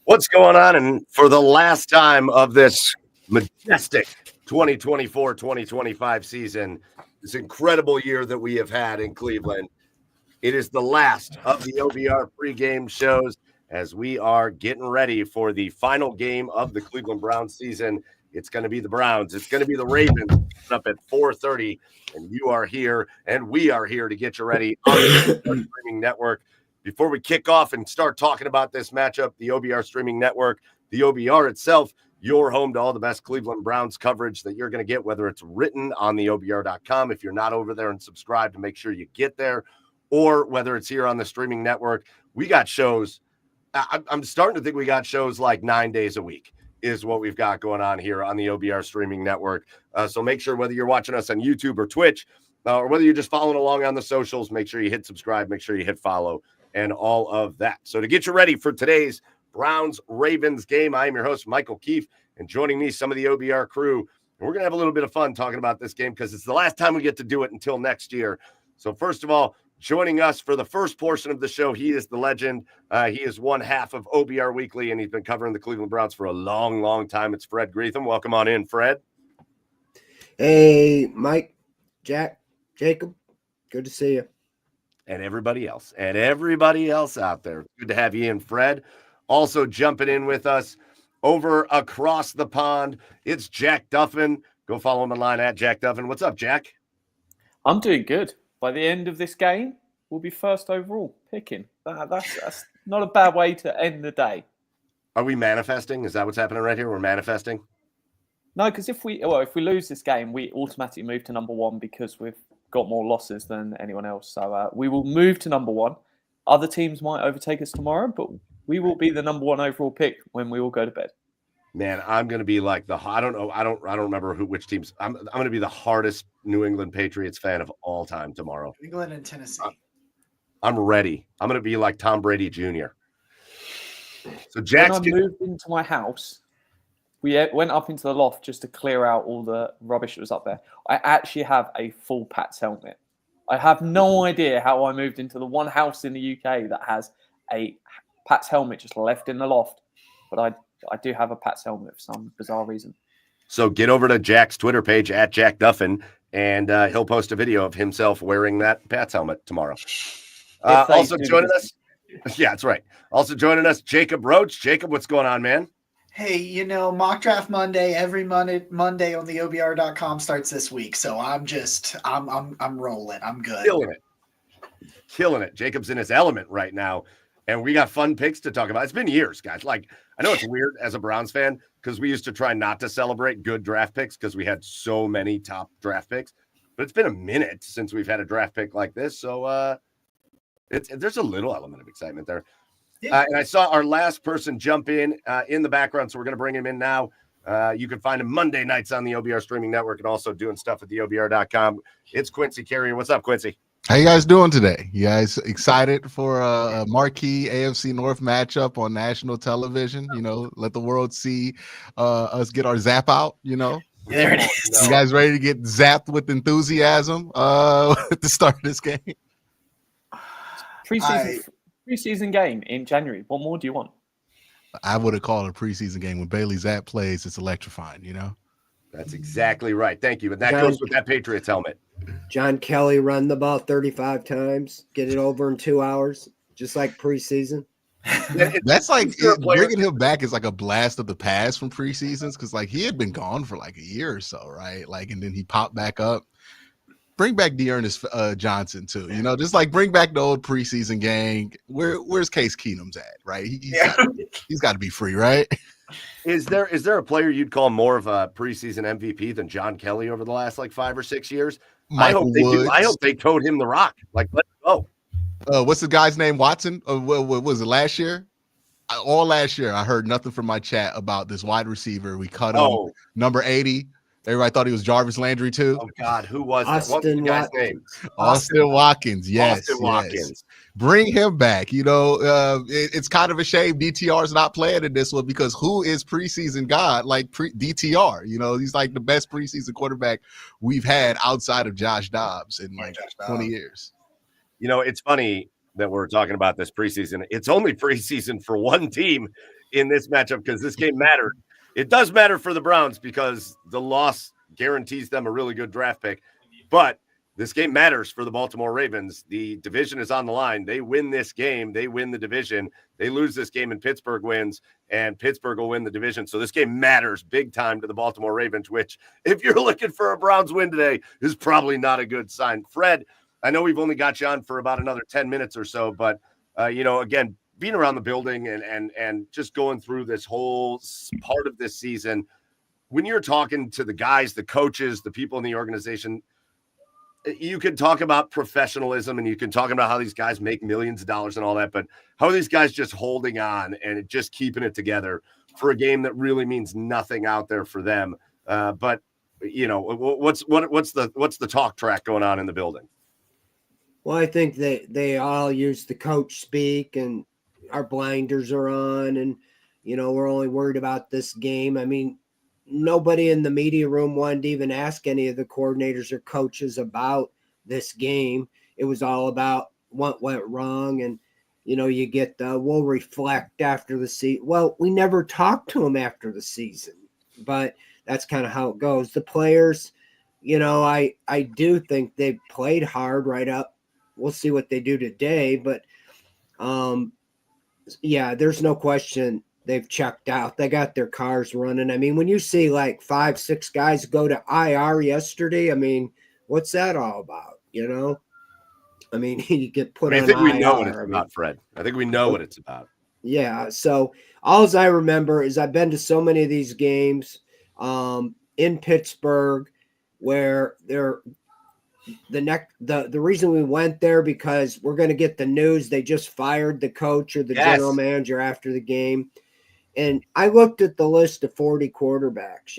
What's going on? And for the last time of this majestic 2024-2025 season, this incredible year that we have had in Cleveland, it is the last of the OBR pregame shows as we are getting ready for the final game of the Cleveland Browns season. It's going to be the Browns. It's going to be the Ravens up at 4:30, and you are here, and we are here to get you ready on the streaming network. Before we kick off and start talking about this matchup, the OBR streaming network, the OBR itself, your home to all the best Cleveland Browns coverage that you're going to get, whether it's written on the OBR.com. If you're not over there and subscribed, to make sure you get there, or whether it's here on the streaming network. We got shows. I'm starting to think we got shows like 9 days a week is what we've got going on here on the OBR streaming network. So make sure whether you're watching us on YouTube or Twitch, or whether you're just following along on the socials, make sure you hit subscribe, make sure you hit follow, and all of that. So to get you ready for today's Browns-Ravens game, I am your host, Michael Keefe, and joining me, some of the OBR crew. And we're going to have a little bit of fun talking about this game because it's the last time we get to do it until next year. So first of all, joining us for the first portion of the show, he is the legend. He is one half of OBR Weekly, and he's been covering the Cleveland Browns for a long, long time. It's Fred Greetham. Welcome on in, Fred. Hey, Mike, Jack, Jacob. Good to see you. And everybody else out there. Good to have you in, Fred. Also jumping in with us over across the pond, it's Jack Duffin. Go follow him online at Jack Duffin. What's up, Jack? I'm doing good. By the end of this game, we'll be first overall picking. That's not a bad way to end the day. Are we manifesting? Is that what's happening right here? We're manifesting? No, because if we lose this game, we automatically move to number one because we've got more losses than anyone else. So we will move to number one. Other teams might overtake us tomorrow, but we will be the number one overall pick when we all go to bed. Man, I'm going to be like I don't remember which teams. I'm going to be the hardest New England Patriots fan of all time tomorrow. New England and Tennessee. I'm ready. I'm going to be like Tom Brady Jr. So Jack's when I moved into my house, we went up into the loft just to clear out all the rubbish that was up there. I actually have a full Pats helmet. I have no idea how I moved into the one house in the UK that has a Pats helmet just left in the loft. But I do have a Pats helmet for some bizarre reason. So get over to Jack's Twitter page at Jack Duffin, and he'll post a video of himself wearing that Pats helmet tomorrow. Also joining us. Yeah, that's right. Also joining us, Jacob Roach. Jacob, what's going on, man? Hey, Mock Draft Monday, every Monday on the OBR.com starts this week. So I'm rolling. I'm good. Killing it. Jacob's in his element right now. And we got fun picks to talk about. It's been years, guys. Like, I know it's weird as a Browns fan because we used to try not to celebrate good draft picks because we had so many top draft picks. But it's been a minute since we've had a draft pick like this. So there's a little element of excitement there. Yeah. And I saw our last person jump in the background, so we're going to bring him in now. You can find him Monday nights on the OBR streaming network and also doing stuff at the OBR.com. It's Quincy Carrier. What's up, Quincy? How you guys doing today? You guys excited for a marquee AFC North matchup on national television? Let the world see us get our zap out, There it is. You guys ready to get zapped with enthusiasm at the start of this game? Preseason game in January. What more do you want? I would have called it a preseason game. When Bailey Zapp plays, it's electrifying, That's exactly right. Thank you. And that goes with that Patriots helmet. John Kelly run the ball 35 times, get it over in 2 hours, just like preseason. That's like bringing him back is like a blast of the past from preseasons because like he had been gone for like a year or so, right? Like, and then he popped back up. Bring back Dearness Johnson too, just like bring back the old preseason gang. Where's Case Keenum's at, right? He's got to be free, right? Is there a player you'd call more of a preseason MVP than John Kelly over the last like 5 or 6 years? I hope they towed him the rock. Like, let's go. What's the guy's name? Watson? What was it last year? All last year, I heard nothing from my chat about this wide receiver. We cut him, number 80. Everybody thought he was Jarvis Landry too. Oh God, who was that? What was the guy's name? Austin Watkins. Yes, Austin Watkins. Bring him back. It's kind of a shame DTR's not playing in this one because who is preseason God like DTR? He's like the best preseason quarterback we've had outside of Josh Dobbs in like 20 years. It's funny. that we're talking about this preseason. It's only preseason for one team in this matchup because this game mattered. It does matter for the Browns because the loss guarantees them a really good draft pick. But this game matters for the Baltimore Ravens. The division is on the line. They win this game, they win the division. They lose this game and Pittsburgh wins, and Pittsburgh will win the division. So this game matters big time to the Baltimore Ravens, which, if you're looking for a Browns win today, is probably not a good sign. Fred, I know we've only got you on for about another 10 minutes or so, but, again, being around the building and just going through this whole part of this season, when you're talking to the guys, the coaches, the people in the organization, you can talk about professionalism and you can talk about how these guys make millions of dollars and all that, but how are these guys just holding on and just keeping it together for a game that really means nothing out there for them? But what's the talk track going on in the building? Well, I think they all use the coach speak and our blinders are on and, we're only worried about this game. I mean, nobody in the media room wanted to even ask any of the coordinators or coaches about this game. It was all about what went wrong. And, you get we'll reflect after the season. Well, we never talked to them after the season, but that's kind of how it goes. The players, I do think they played hard right up. We'll see what they do today, but there's no question they've checked out. They got their cars running. I mean, when you see like 5-6 guys go to IR yesterday, I mean, what's that all about? I mean, you get put on IR. I think we know what it's about, Fred. I think we know what it's about. Yeah. So all I remember is I've been to so many of these games in Pittsburgh where the reason we went there because we're going to get the news they just fired the coach or the general manager after the game. And I looked at the list of 40 quarterbacks,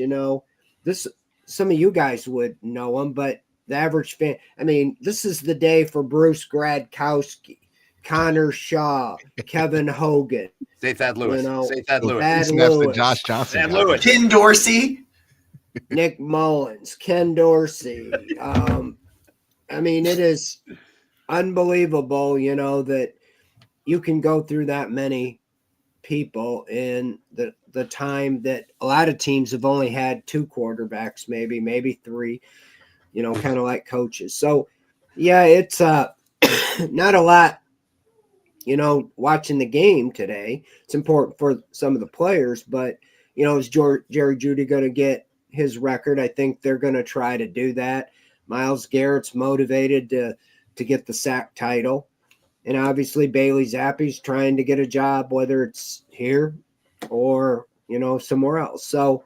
some of you guys would know them, but the average fan, I mean, this is the day for Bruce Gradkowski, Connor Shaw, Kevin Hogan. Say Thad Lewis. Say Thad Lewis. Thad Lewis. Josh Johnson. Thad Lewis. Ken Dorsey. Nick Mullins, Ken Dorsey. I mean, it is unbelievable, that you can go through that many people in the time that a lot of teams have only had 2 quarterbacks, maybe 3, kind of like coaches. So, yeah, it's not a lot, watching the game today. It's important for some of the players, but, is Jerry Jeudy going to get his record? I think they're going to try to do that. Myles Garrett's motivated to get the sack title. And obviously Bailey Zappi's trying to get a job, whether it's here or, somewhere else. So,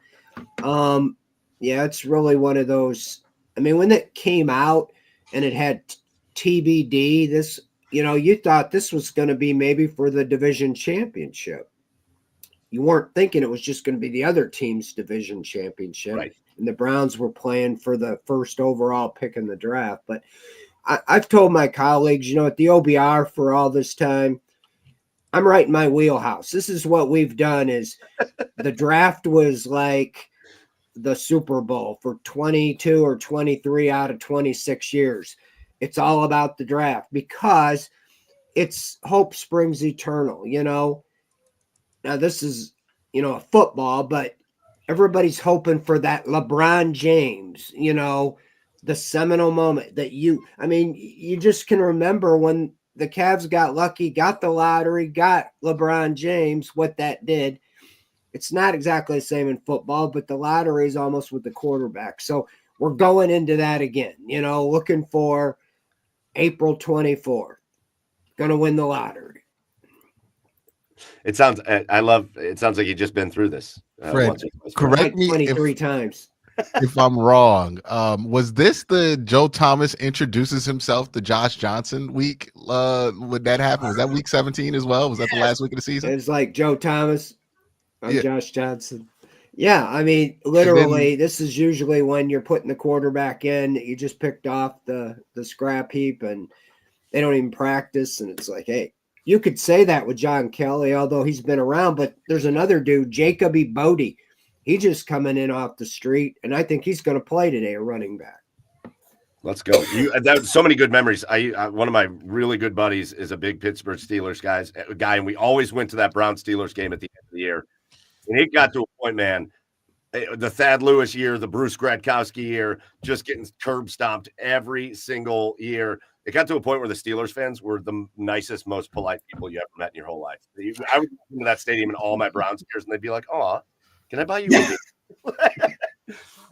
it's really one of those. I mean, when it came out and it had TBD, this, you thought this was going to be maybe for the division championship. You weren't thinking it was just going to be the other team's division championship. Right. And the Browns were playing for the first overall pick in the draft. But I've told my colleagues, at the OBR for all this time, I'm right in my wheelhouse. This is what we've done is the draft was like the Super Bowl for 22 or 23 out of 26 years. It's all about the draft because it's hope springs eternal, Now this is, a football, but everybody's hoping for that LeBron James, the seminal moment that you just can remember when the Cavs got lucky, got the lottery, got LeBron James, what that did. It's not exactly the same in football, but the lottery is almost with the quarterback. So we're going into that again, looking for April 24th, going to win the lottery. It sounds like you've just been through this. Fred, correct me 23 times. If I'm wrong. Was this the Joe Thomas introduces himself to Josh Johnson week? Would that happen? Was that week 17 as well? Was that the last week of the season? It's like Joe Thomas. I'm Josh Johnson. Yeah, I mean, literally, this is usually when you're putting the quarterback in. You just picked off the scrap heap, and they don't even practice. And it's like, hey, you could say that with John Kelly, although he's been around. But there's another dude, Jacob Bodie. He just coming in off the street, and I think he's going to play today, a running back. Let's go. So many good memories. One of my really good buddies is a big Pittsburgh Steelers guy, and we always went to that Brown Steelers game at the end of the year. And it got to a point, man. The Thad Lewis year, the Bruce Gradkowski year, just getting curb stomped every single year. It got to a point where the Steelers fans were the nicest, most polite people you ever met in your whole life. I would go to that stadium in all my Browns years, and they'd be like, "Oh, can I buy you a beer?"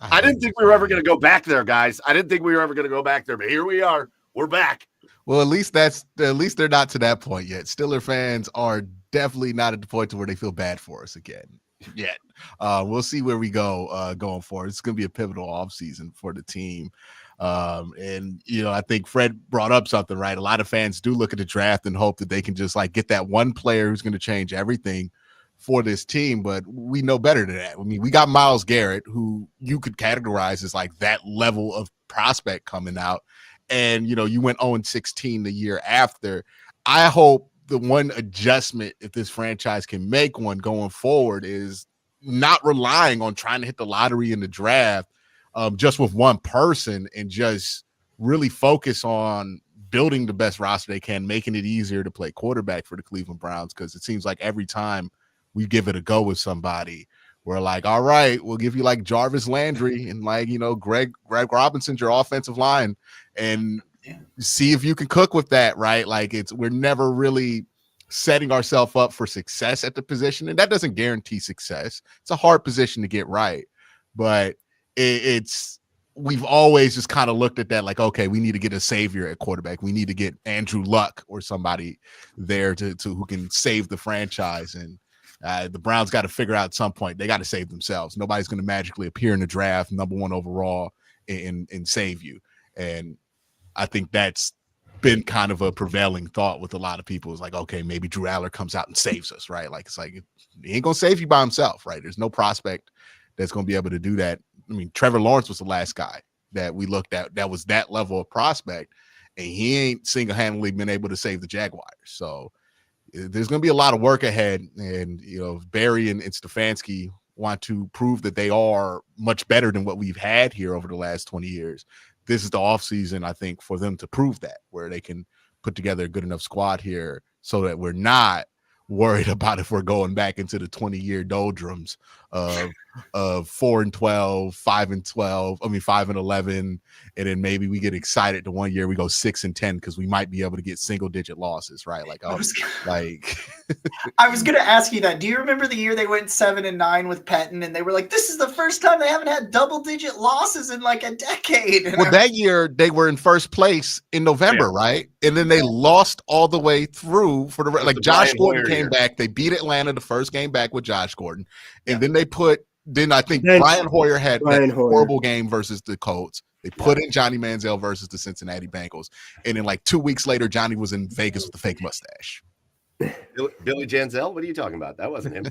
I didn't think we were ever going to go back there, guys. I didn't think we were ever going to go back there, but here we are. We're back. Well, at least they're not to that point yet. Steeler fans are definitely not at the point to where they feel bad for us again yet. We'll see where we go going forward. It's going to be a pivotal offseason for the team. And I think Fred brought up something, right? A lot of fans do look at the draft and hope that they can just like get that one player who's going to change everything for this team, but we know better than that. I mean, we got Myles Garrett, who you could categorize as like that level of prospect coming out, and you went 0-16 the year after. I hope the one adjustment, if this franchise can make one going forward, is not relying on trying to hit the lottery in the draft just with one person, and just really focus on building the best roster they can, making it easier to play quarterback for the Cleveland Browns, because it seems like every time we give it a go with somebody, we're like, all right, we'll give you like Jarvis Landry and like, Greg Robinson's your offensive line, and see if you can cook with that, right? Like we're never really setting ourselves up for success at the position, and that doesn't guarantee success. It's a hard position to get right, but we've always just kind of looked at that like, okay, we need to get a savior at quarterback. We need to get Andrew Luck or somebody there to who can save the franchise. And the Browns got to figure out at some point, they got to save themselves. Nobody's going to magically appear in the draft, number one overall, and save you. And I think that's been kind of a prevailing thought with a lot of people, is like, okay, maybe Drew Aller comes out and saves us, right? Like, it's like, he ain't going to save you by himself, right? There's no prospect that's going to be able to do that. I mean, Trevor Lawrence was the last guy that we looked at that was that level of prospect, and he ain't single-handedly been able to save the Jaguars. So there's going to be a lot of work ahead, and if Barry and Stefanski want to prove that they are much better than what we've had here over the last 20 years, this is the offseason, I think, for them to prove that, where they can put together a good enough squad here so that we're not worried about if we're going back into the 20-year doldrums of 4-12, 5-12, 5-11, and then maybe we get excited the one year we go 6-10 because we might be able to get single-digit losses, right? Like, I was going to ask you that. Do you remember the year they went 7-9 with Pettin, and they were like, "This is the first time they haven't had double-digit losses in like a decade"? And that year they were in first place in November, right? And then they lost all the way through for the Josh Gordon came back. They beat Atlanta the first game back with Josh Gordon, and then I think Brian Hoyer had that horrible game versus the Colts. They put in Johnny Manziel versus the Cincinnati Bengals, and then like 2 weeks later, Johnny was in Vegas with a fake mustache. Billy Janzel? What are you talking about? That wasn't him.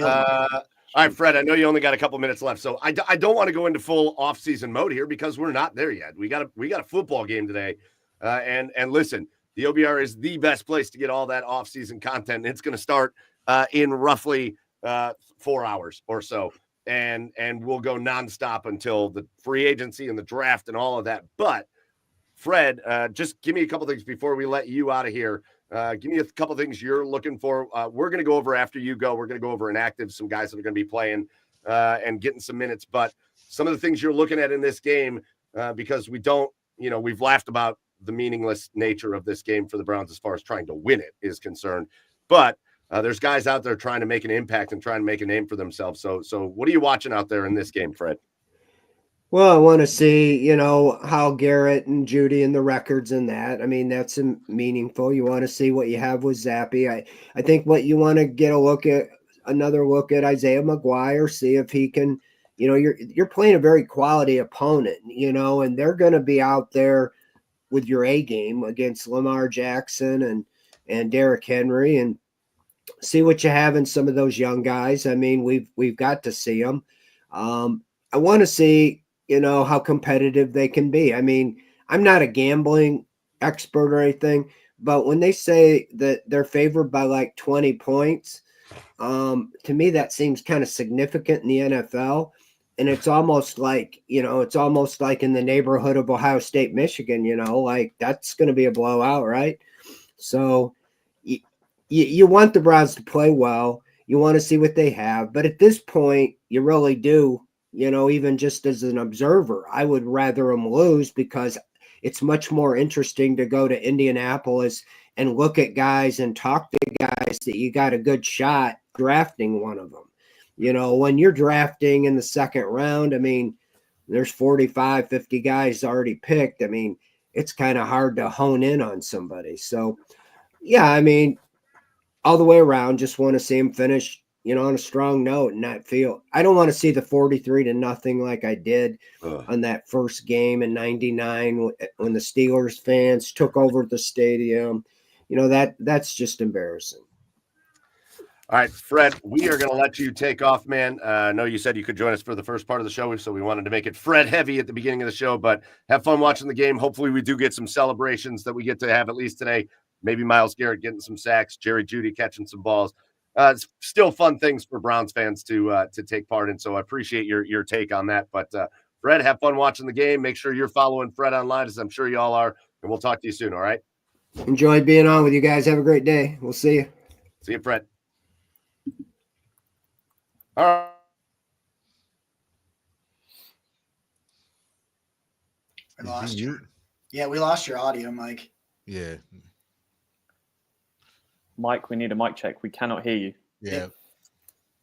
All right, Fred, I know you only got a couple minutes left, so I don't want to go into full off-season mode here because we're not there yet. We got a football game today, and listen, the OBR is the best place to get all that off-season content. And it's going to start in roughly 4 hours or so, and we'll go nonstop until the free agency and the draft and all of that. But Fred, just give me a couple things before we let you out of here. Give me a couple things you're looking for. We're going to go over after you go. We're going to go over inactive, some guys that are going to be playing and getting some minutes. But some of the things you're looking at in this game, because we've laughed about the meaningless nature of this game for the Browns as far as trying to win it is concerned. But there's guys out there trying to make an impact and trying to make a name for themselves. So what are you watching out there in this game, Fred? Well, I want to see, how Garrett and Judy and the records and that. I mean, that's meaningful. You want to see what you have with Zappy. I think what you want to get another look at Isaiah McGuire, see if he can, you're playing a very quality opponent, and they're going to be out there with your A game against Lamar Jackson and Derrick Henry, and see what you have in some of those young guys. I mean, we've got to see them. I want to see, how competitive they can be. I mean, I'm not a gambling expert or anything, but when they say that they're favored by like 20 points, to me, that seems kind of significant in the NFL. And it's almost like, it's almost like in the neighborhood of Ohio State, Michigan, like that's going to be a blowout, right? So you want the Browns to play well. You want to see what they have. But at this point, you really do, even just as an observer, I would rather them lose because it's much more interesting to go to Indianapolis and look at guys and talk to guys that you got a good shot drafting one of them. When you're drafting in the second round, I mean, there's 45, 50 guys already picked. I mean, it's kind of hard to hone in on somebody. So, yeah, I mean, all the way around, just want to see him finish, on a strong note and not feel. I don't want to see the 43-0 like I did on that first game in '99 when the Steelers fans took over the stadium. That's just embarrassing. All right, Fred, we are going to let you take off, man. I know you said you could join us for the first part of the show, so we wanted to make it Fred heavy at the beginning of the show, but have fun watching the game. Hopefully we do get some celebrations that we get to have at least today. Maybe Myles Garrett getting some sacks, Jerry Jeudy catching some balls. It's still fun things for Browns fans to take part in, so I appreciate your take on that. But, Fred, have fun watching the game. Make sure you're following Fred online, as I'm sure you all are, and we'll talk to you soon, all right? Enjoyed being on with you guys. Have a great day. We'll see you. See you, Fred. All right. We lost you. Yeah, we lost your audio, Mike. Yeah. Mike, we need a mic check. We cannot hear you. Yeah.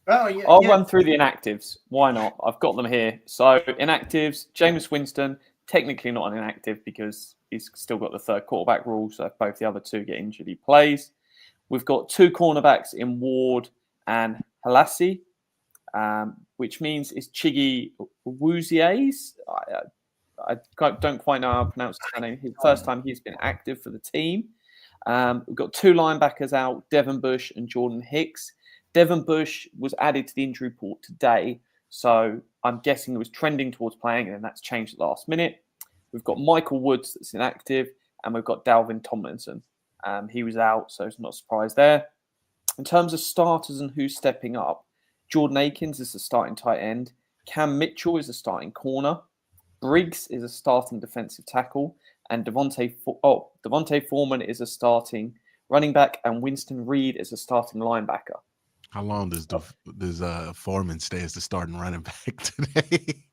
Oh, yeah. I'll run through the inactives. Why not? I've got them here. So inactives, Jameis Winston, technically not an inactive because he's still got the third quarterback rule. So if both the other two get injured, he plays. We've got two cornerbacks in Ward and Halassi, which means it's Chigi Wuzies. I don't quite know how to pronounce his name. His first time he's been active for the team. We've got two linebackers out, Devin Bush and Jordan Hicks. Devin Bush was added to the injury report today, so I'm guessing it was trending towards playing, and then that's changed at the last minute. We've got Michael Woods that's inactive, and we've got Dalvin Tomlinson. He was out, so it's not a surprise there. In terms of starters and who's stepping up, Jordan Akins is the starting tight end. Cam Mitchell is the starting corner. Briggs is a starting defensive tackle. And Devontae Foreman is a starting running back. And Winston Reed is a starting linebacker. How long does Foreman stay as the starting running back today?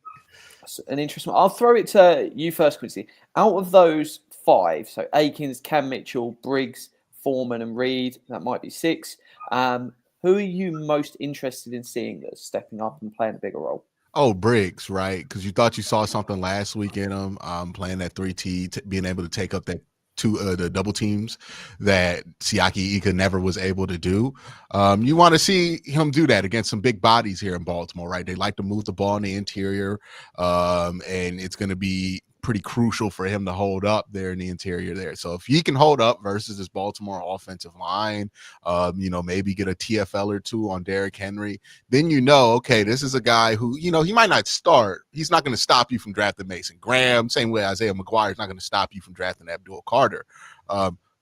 That's an interesting one. I'll throw it to you first, Quincy. Out of those five, so Akins, Cam Mitchell, Briggs, Foreman, and Reed, that might be six. Who are you most interested in seeing that's stepping up and playing a bigger role? Oh, Briggs, right? Because you thought you saw something last week in him, playing that 3T, being able to take up that the double teams that Siaki Ika never was able to do. You want to see him do that against some big bodies here in Baltimore, right? They like to move the ball in the interior, and it's going to be pretty crucial for him to hold up there in the interior there. So if he can hold up versus this Baltimore offensive line, maybe get a TFL or two on Derrick Henry, then okay, this is a guy who, he might not start. He's not going to stop you from drafting Mason Graham. Same way Isaiah McGuire is not going to stop you from drafting Abdul Carter.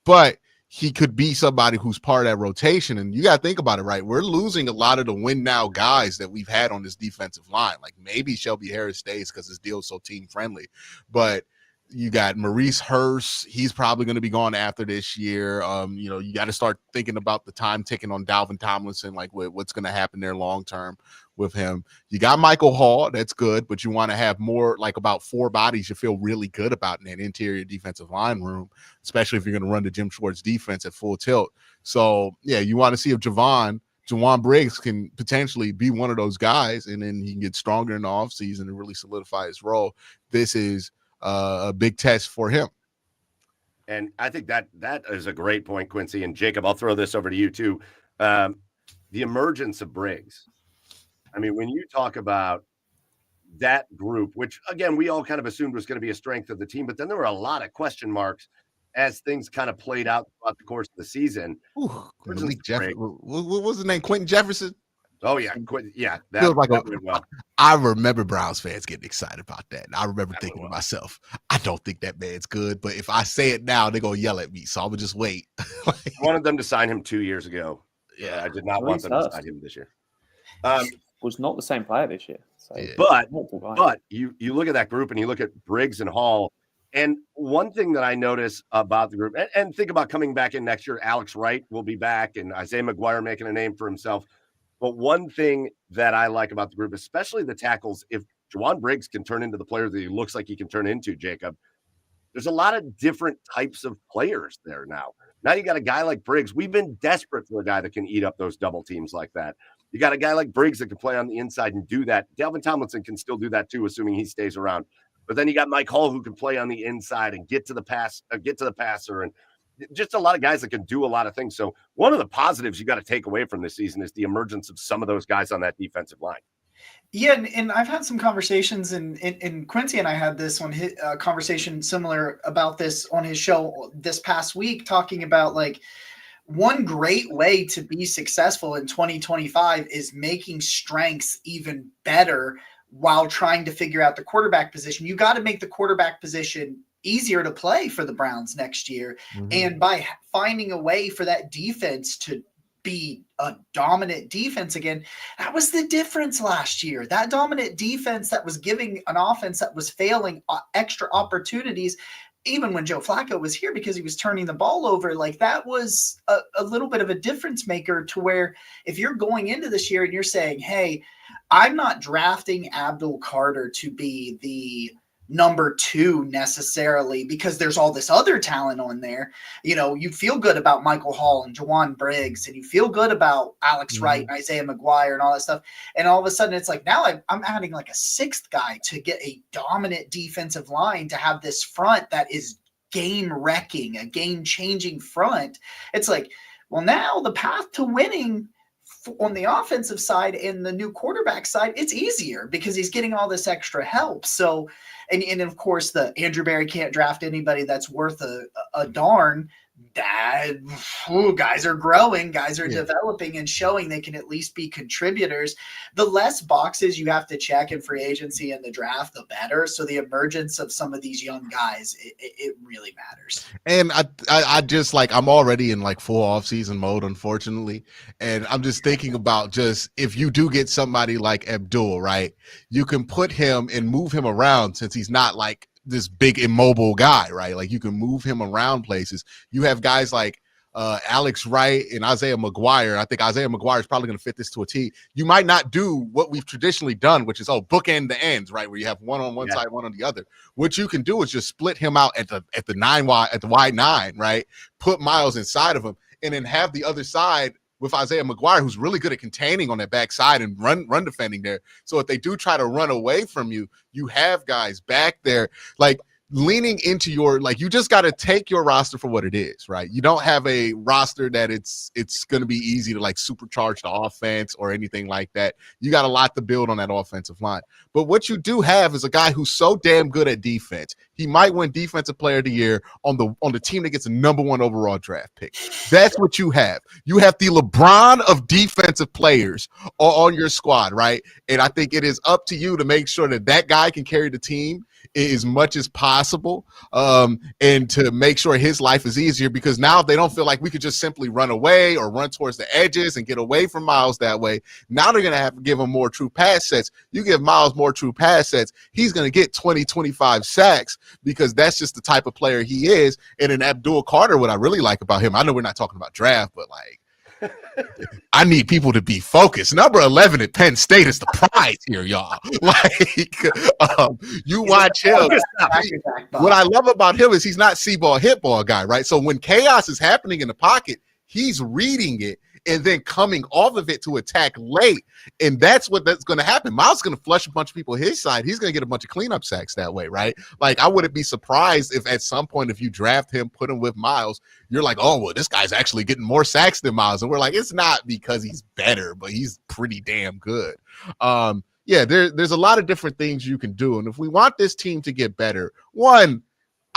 But he could be somebody who's part of that rotation. And you got to think about it, right? We're losing a lot of the win now guys that we've had on this defensive line. Like maybe Shelby Harris stays because his deal is so team friendly. But you got Maurice Hurst. He's probably going to be gone after this year. You got to start thinking about the time ticking on Dalvin Tomlinson, like what's going to happen there long term with him. You got Michael Hall. That's good, but you want to have more, like about four bodies you feel really good about in that interior defensive line room, especially if you're going to run the Jim Schwartz defense at full tilt. So, yeah, you want to see if Javon Briggs can potentially be one of those guys, and then he can get stronger in the offseason and really solidify his role. This is a big test for him. And I think that is a great point, Quincy. And Jacob, I'll throw this over to you too. The emergence of Briggs. I mean, when you talk about that group, which again, we all kind of assumed was going to be a strength of the team, but then there were a lot of question marks as things kind of played out throughout the course of the season. What was his name? Quentin Jefferson? Oh yeah. That went well. I remember Browns fans getting excited about that. And I remember thinking to myself, I don't think that man's good, but if I say it now, they're going to yell at me. So I would just wait. I wanted them to sign him 2 years ago. Yeah. I did not want them to sign him this year. was not the same player this year. So, Yeah. But you look at that group and you look at Briggs and Hall. And one thing that I notice about the group, and think about coming back in next year, Alex Wright will be back and Isaiah McGuire making a name for himself. But one thing that I like about the group, especially the tackles, if Juwan Briggs can turn into the player that he looks like he can turn into, Jacob, there's a lot of different types of players there now. Now you got a guy like Briggs. We've been desperate for a guy that can eat up those double teams like that. You got a guy like Briggs that can play on the inside and do that. Delvin Tomlinson can still do that too, assuming he stays around. But then you got Mike Hall who can play on the inside and get to the passer, and just a lot of guys that can do a lot of things. So one of the positives you got to take away from this season is the emergence of some of those guys on that defensive line. Yeah, and I've had some conversations, and Quincy and I had this on his conversation similar about this on his show this past week, talking about like one great way to be successful in 2025 is making strengths even better while trying to figure out the quarterback position. You got to make the quarterback position easier to play for the Browns next year. Mm-hmm. And by finding a way for that defense to be a dominant defense again, that was the difference last year. That dominant defense that was giving an offense that was failing extra opportunities, even when Joe Flacco was here, because he was turning the ball over, like that was a little bit of a difference maker, to where if you're going into this year and you're saying, hey, I'm not drafting Abdul Carter to be the number 2 necessarily because there's all this other talent on there. You know, you feel good about Michael Hall and Juwan Briggs, and you feel good about Alex Wright and Isaiah McGuire and all that stuff. And all of a sudden it's like, now I'm adding like a 6th guy to get a dominant defensive line, to have this front that is game wrecking, a game changing front. It's like, well, now the path to winning on the offensive side and the new quarterback side, it's easier because he's getting all this extra help. So, and of course, the Andrew Berry can't draft anybody that's worth a darn. That guys are growing, guys are developing and showing they can at least be contributors. The less boxes you have to check in free agency and the draft, the better. So the emergence of some of these young guys, it really matters. And I just like, I'm already in like full off season mode, unfortunately. And I'm just thinking about just, if you do get somebody like Abdul, right, you can put him and move him around, since he's not like this big immobile guy, right? Like you can move him around places. You have guys like Alex Wright and Isaiah McGuire. I think Isaiah McGuire is probably going to fit this to a T. You might not do what we've traditionally done, which is bookend the ends, right? Where you have one on one side, one on the other. What you can do is just split him out at the wide 9, right? Put Miles inside of him, and then have the other side with Isaiah McGuire, who's really good at containing on that backside and run defending there. So if they do try to run away from you, you have guys back there, like leaning into your, like, you just got to take your roster for what it is, right? You don't have a roster that it's going to be easy to like supercharge the offense or anything like that. You got a lot to build on that offensive line. But what you do have is a guy who's so damn good at defense. He might win Defensive Player of the Year on the team that gets a number 1 overall draft pick. That's what you have. You have the LeBron of defensive players on your squad, right? And I think it is up to you to make sure that that guy can carry the team as much as possible, and to make sure his life is easier, because now they don't feel like we could just simply run away or run towards the edges and get away from Miles that way. Now they're going to have to give him more true pass sets. You give Miles more true pass sets, he's going to get 20, 25 sacks, because that's just the type of player he is. And in Abdul Carter, what I really like about him, I know we're not talking about draft, but like, I need people to be focused. Number 11 at Penn State is the prize here, y'all. Like, you watch him. What I love about him is he's not see-ball, hit-ball guy, right? So when chaos is happening in the pocket, he's reading it and then coming off of it to attack late. And that's going to happen. Miles is going to flush a bunch of people his side. He's going to get a bunch of cleanup sacks that way, right? Like, I wouldn't be surprised if at some point, if you draft him, put him with Miles, you're like, oh, well, this guy's actually getting more sacks than Miles. And we're like, it's not because he's better, but he's pretty damn good. There's a lot of different things you can do. And if we want this team to get better, one,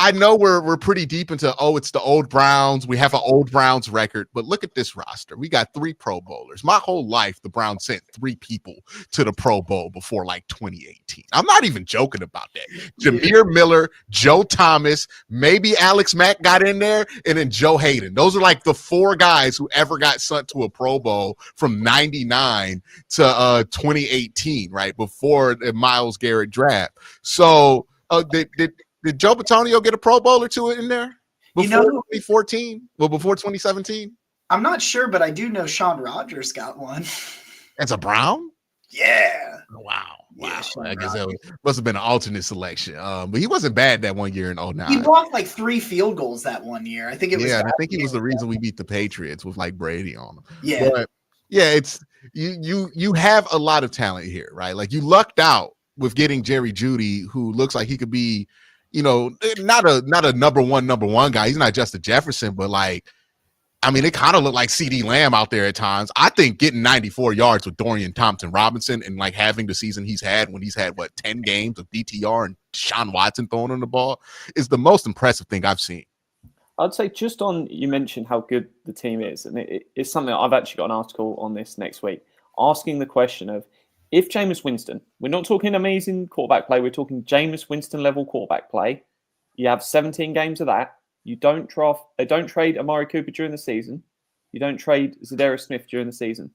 I know we're pretty deep into it's the old Browns. We have an old Browns record, but look at this roster. We got 3 Pro Bowlers. My whole life, the Browns sent 3 people to the Pro Bowl before like 2018. I'm not even joking about that. Jameer Miller, Joe Thomas, maybe Alex Mack got in there, and then Joe Hayden. Those are like the 4 guys who ever got sent to a Pro Bowl from 99 to 2018, right before the Myles Garrett draft. So did Joe Bitonio get a Pro Bowl or 2 in there before 2014? Well, before 2017? I'm not sure, but I do know Sean Rogers got one. As a Brown? Yeah. Wow. Yeah, I guess that must have been an alternate selection. But he wasn't bad that one year in 09. He blocked like 3 field goals that one year. I think it was. Yeah, I think he was the reason we beat the Patriots with like Brady on him. Yeah. But yeah, it's you have a lot of talent here, right? Like you lucked out with getting Jerry Jeudy, who looks like he could be, not a number one guy. He's not Justin Jefferson, but like, I mean, it kind of looked like CD Lamb out there at times. I think getting 94 yards with Dorian Thompson-Robinson and like having the season he's had when he's had 10 games of DTR and Deshaun Watson throwing on the ball is the most impressive thing I've seen. I'd say just on, you mentioned how good the team is, and it's something I've actually got an article on this next week, asking the question of, if Jameis Winston, we're not talking amazing quarterback play, we're talking Jameis Winston level quarterback play. You have 17 games of that. They don't trade Amari Cooper during the season. You don't trade Zadarius Smith during the season.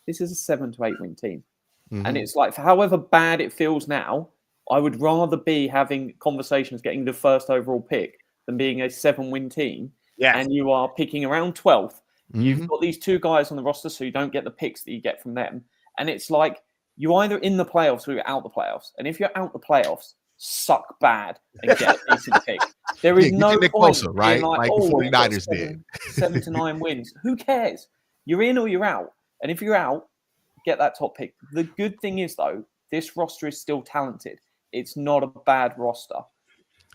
This is a 7 to 8 win team. Mm-hmm. And it's like, for however bad it feels now, I would rather be having conversations getting the first overall pick than being a 7-win team. Yes. And you are picking around 12th. Mm-hmm. You've got these 2 guys on the roster, so you don't get the picks that you get from them. And it's like, you're either in the playoffs or you're out the playoffs. And if you're out the playoffs, suck bad and get a decent pick. There is no point closer, right? Like the 49ers did. 7 to 9 wins. Who cares? You're in or you're out. And if you're out, get that top pick. The good thing is, though, this roster is still talented. It's not a bad roster.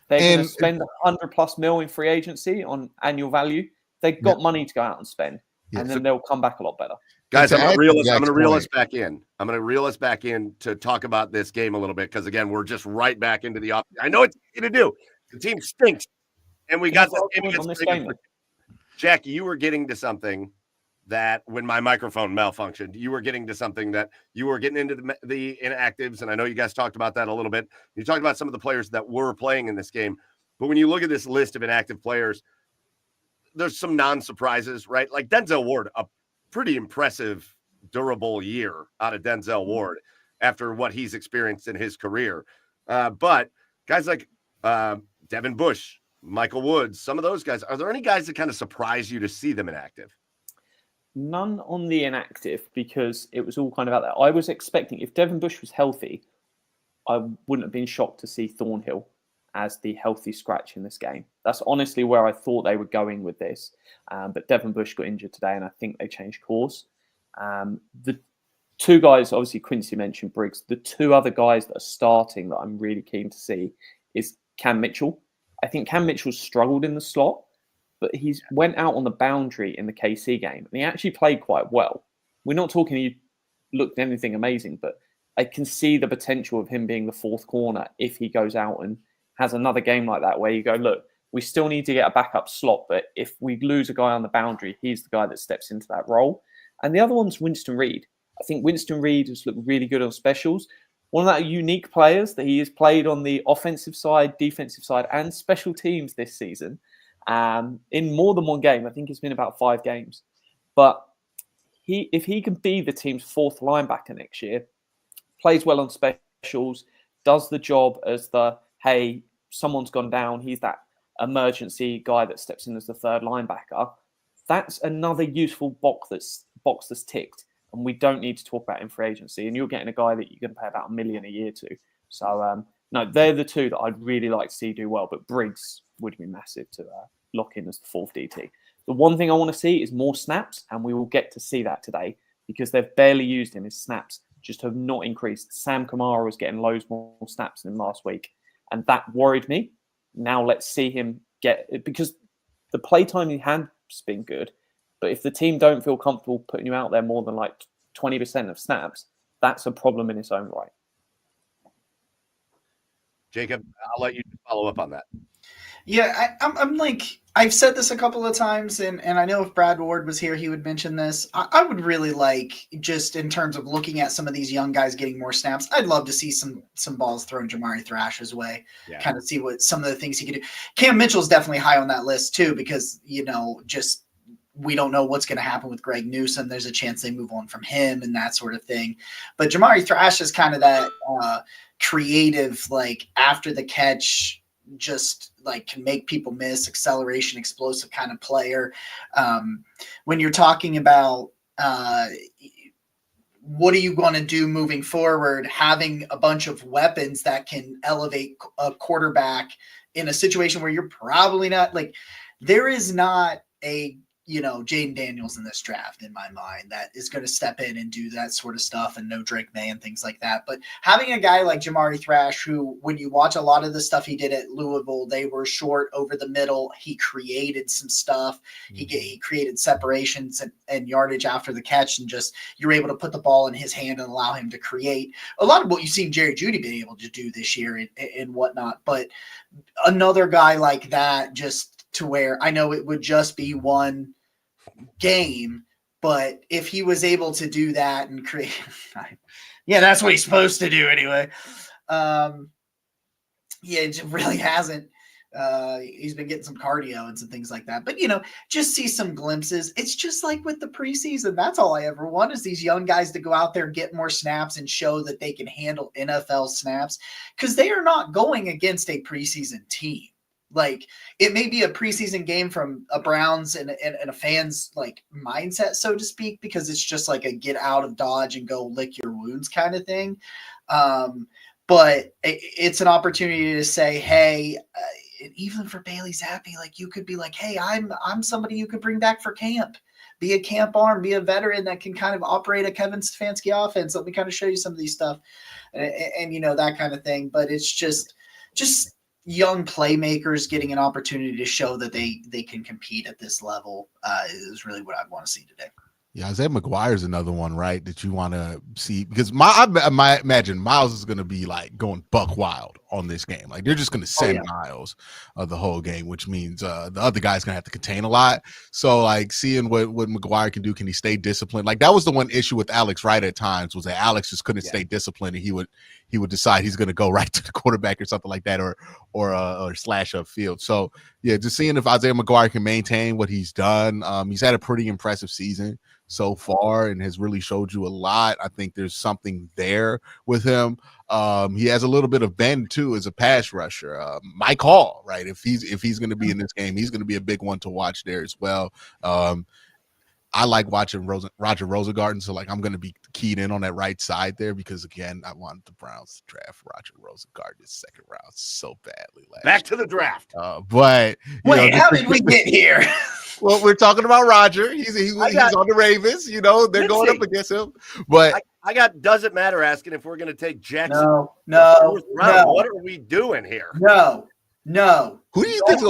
They're going to spend $100+ million in free agency on annual value. They've got money to go out and spend. And then they'll come back a lot better. Guys, I'm going to reel us back in. I'm going to reel us back in to talk about this game a little bit because, again, we're just right back into the off. I know it's easy to do. The team stinks. And we got this game. Jackie, you were getting to something that when my microphone malfunctioned, you were getting to something that you were getting into the inactives. And I know you guys talked about that a little bit. You talked about some of the players that were playing in this game. But when you look at this list of inactive players, there's some non-surprises, right? Like Denzel Ward, a pretty impressive, durable year out of Denzel Ward after what he's experienced in his career. But guys like Devin Bush, Michael Woods, some of those guys, are there any guys that kind of surprise you to see them inactive? None on the inactive because it was all kind of out there. I was expecting, if Devin Bush was healthy, I wouldn't have been shocked to see Thornhill as the healthy scratch in this game. That's honestly where I thought they were going with this. But Devin Bush got injured today, and I think they changed course. The 2 guys, obviously Quincy mentioned Briggs. The 2 other guys that are starting that I'm really keen to see is Cam Mitchell. I think Cam Mitchell's struggled in the slot, but he's went out on the boundary in the KC game, and he actually played quite well. We're not talking he looked anything amazing, but I can see the potential of him being the 4th corner if he goes out and has another game like that where you go, look, we still need to get a backup slot, but if we lose a guy on the boundary, he's the guy that steps into that role. And the other one's Winston Reed. I think Winston Reed has looked really good on specials. One of the unique players that he has played on the offensive side, defensive side, and special teams this season in more than one game. I think it's been about 5 games. But if he can be the team's 4th linebacker next year, plays well on specials, does the job as the, hey, someone's gone down, he's that emergency guy that steps in as the 3rd linebacker, that's another useful box that's ticked. And we don't need to talk about in free agency. And you're getting a guy that you're going to pay about $1 million a year to. So, no, they're the 2 that I'd really like to see do well. But Briggs would be massive to lock in as the 4th DT. The one thing I want to see is more snaps. And we will get to see that today because they've barely used him. His snaps just have not increased. Sam Kamara was getting loads more snaps than him last week. And that worried me. Now let's see him get it because the playtime he has been good. But if the team don't feel comfortable putting you out there more than like 20% of snaps, that's a problem in its own right. Jacob, I'll let you follow up on that. Yeah, I'm like, I've said this a couple of times, and I know if Brad Ward was here, he would mention this. I would really like, just in terms of looking at some of these young guys getting more snaps, I'd love to see some balls thrown Jamari Thrash's way, kind of see what some of the things he could do. Cam Mitchell's definitely high on that list too, because, just we don't know what's going to happen with Greg Newsome. There's a chance they move on from him and that sort of thing. But Jamari Thrash is kind of that creative, like after the catch, just like can make people miss, acceleration, explosive kind of player. When you're talking about what are you going to do moving forward, having a bunch of weapons that can elevate a quarterback in a situation where you're probably not, like, there is not a Jaden Daniels in this draft in my mind that is going to step in and do that sort of stuff, and no Drake May and things like that. But having a guy like Jamari Thrash, who, when you watch a lot of the stuff he did at Louisville, they were short over the middle. He created some stuff. He created separations and yardage after the catch, and just you're able to put the ball in his hand and allow him to create a lot of what you've seen Jerry Jeudy being able to do this year and whatnot. But another guy like that, just to where I know it would just be one game, but if he was able to do that and create, that's what he's supposed to do anyway. It really hasn't. He's been getting some cardio and some things like that, but just see some glimpses. It's just like with the preseason. That's all I ever want, is these young guys to go out there, get more snaps, and show that they can handle NFL snaps, because they are not going against a preseason team. Like, it may be a preseason game from a Browns and a fan's like mindset, so to speak, because it's just like a get out of Dodge and go lick your wounds kind of thing. But it's an opportunity to say, hey, even for Bailey Zappi, like, you could be like, hey, I'm somebody you could bring back for camp. Be a camp arm, be a veteran that can kind of operate a Kevin Stefanski offense. Let me kind of show you some of these stuff and that kind of thing. But it's just young playmakers getting an opportunity to show that they can compete at this level is really what I want to see today. Yeah, Isaiah McGuire is another one, right, that you want to see, because I imagine Miles is going to be like going buck wild on this game. Like, they're just going to send Miles the whole game, which means the other guy's going to have to contain a lot. So, like, seeing what McGuire can do, can he stay disciplined? Like, that was the one issue with Alex Wright at times, was that Alex just couldn't stay disciplined, and he would decide he's going to go right to the quarterback or something like that, or slash up field. So, yeah, just seeing if Isaiah McGuire can maintain what he's done. He's had a pretty impressive season so far and has really showed you a lot. I think there's something there with him. He has a little bit of bend too as a pass rusher. Mike Hall, right? If he's going to be in this game, he's going to be a big one to watch there as well. I like watching Roger Rosengarten, so like I'm going to be keyed in on that right side there, because again, I wanted the Browns to draft Roger Rosengarten second round so badly. Back to the draft. But wait, how did we get here? Well, we're talking about Roger. He's on the Ravens. They're going up against him. But I got doesn't matter asking if we're going to take Jackson. No. What are we doing here? No. Who do you think's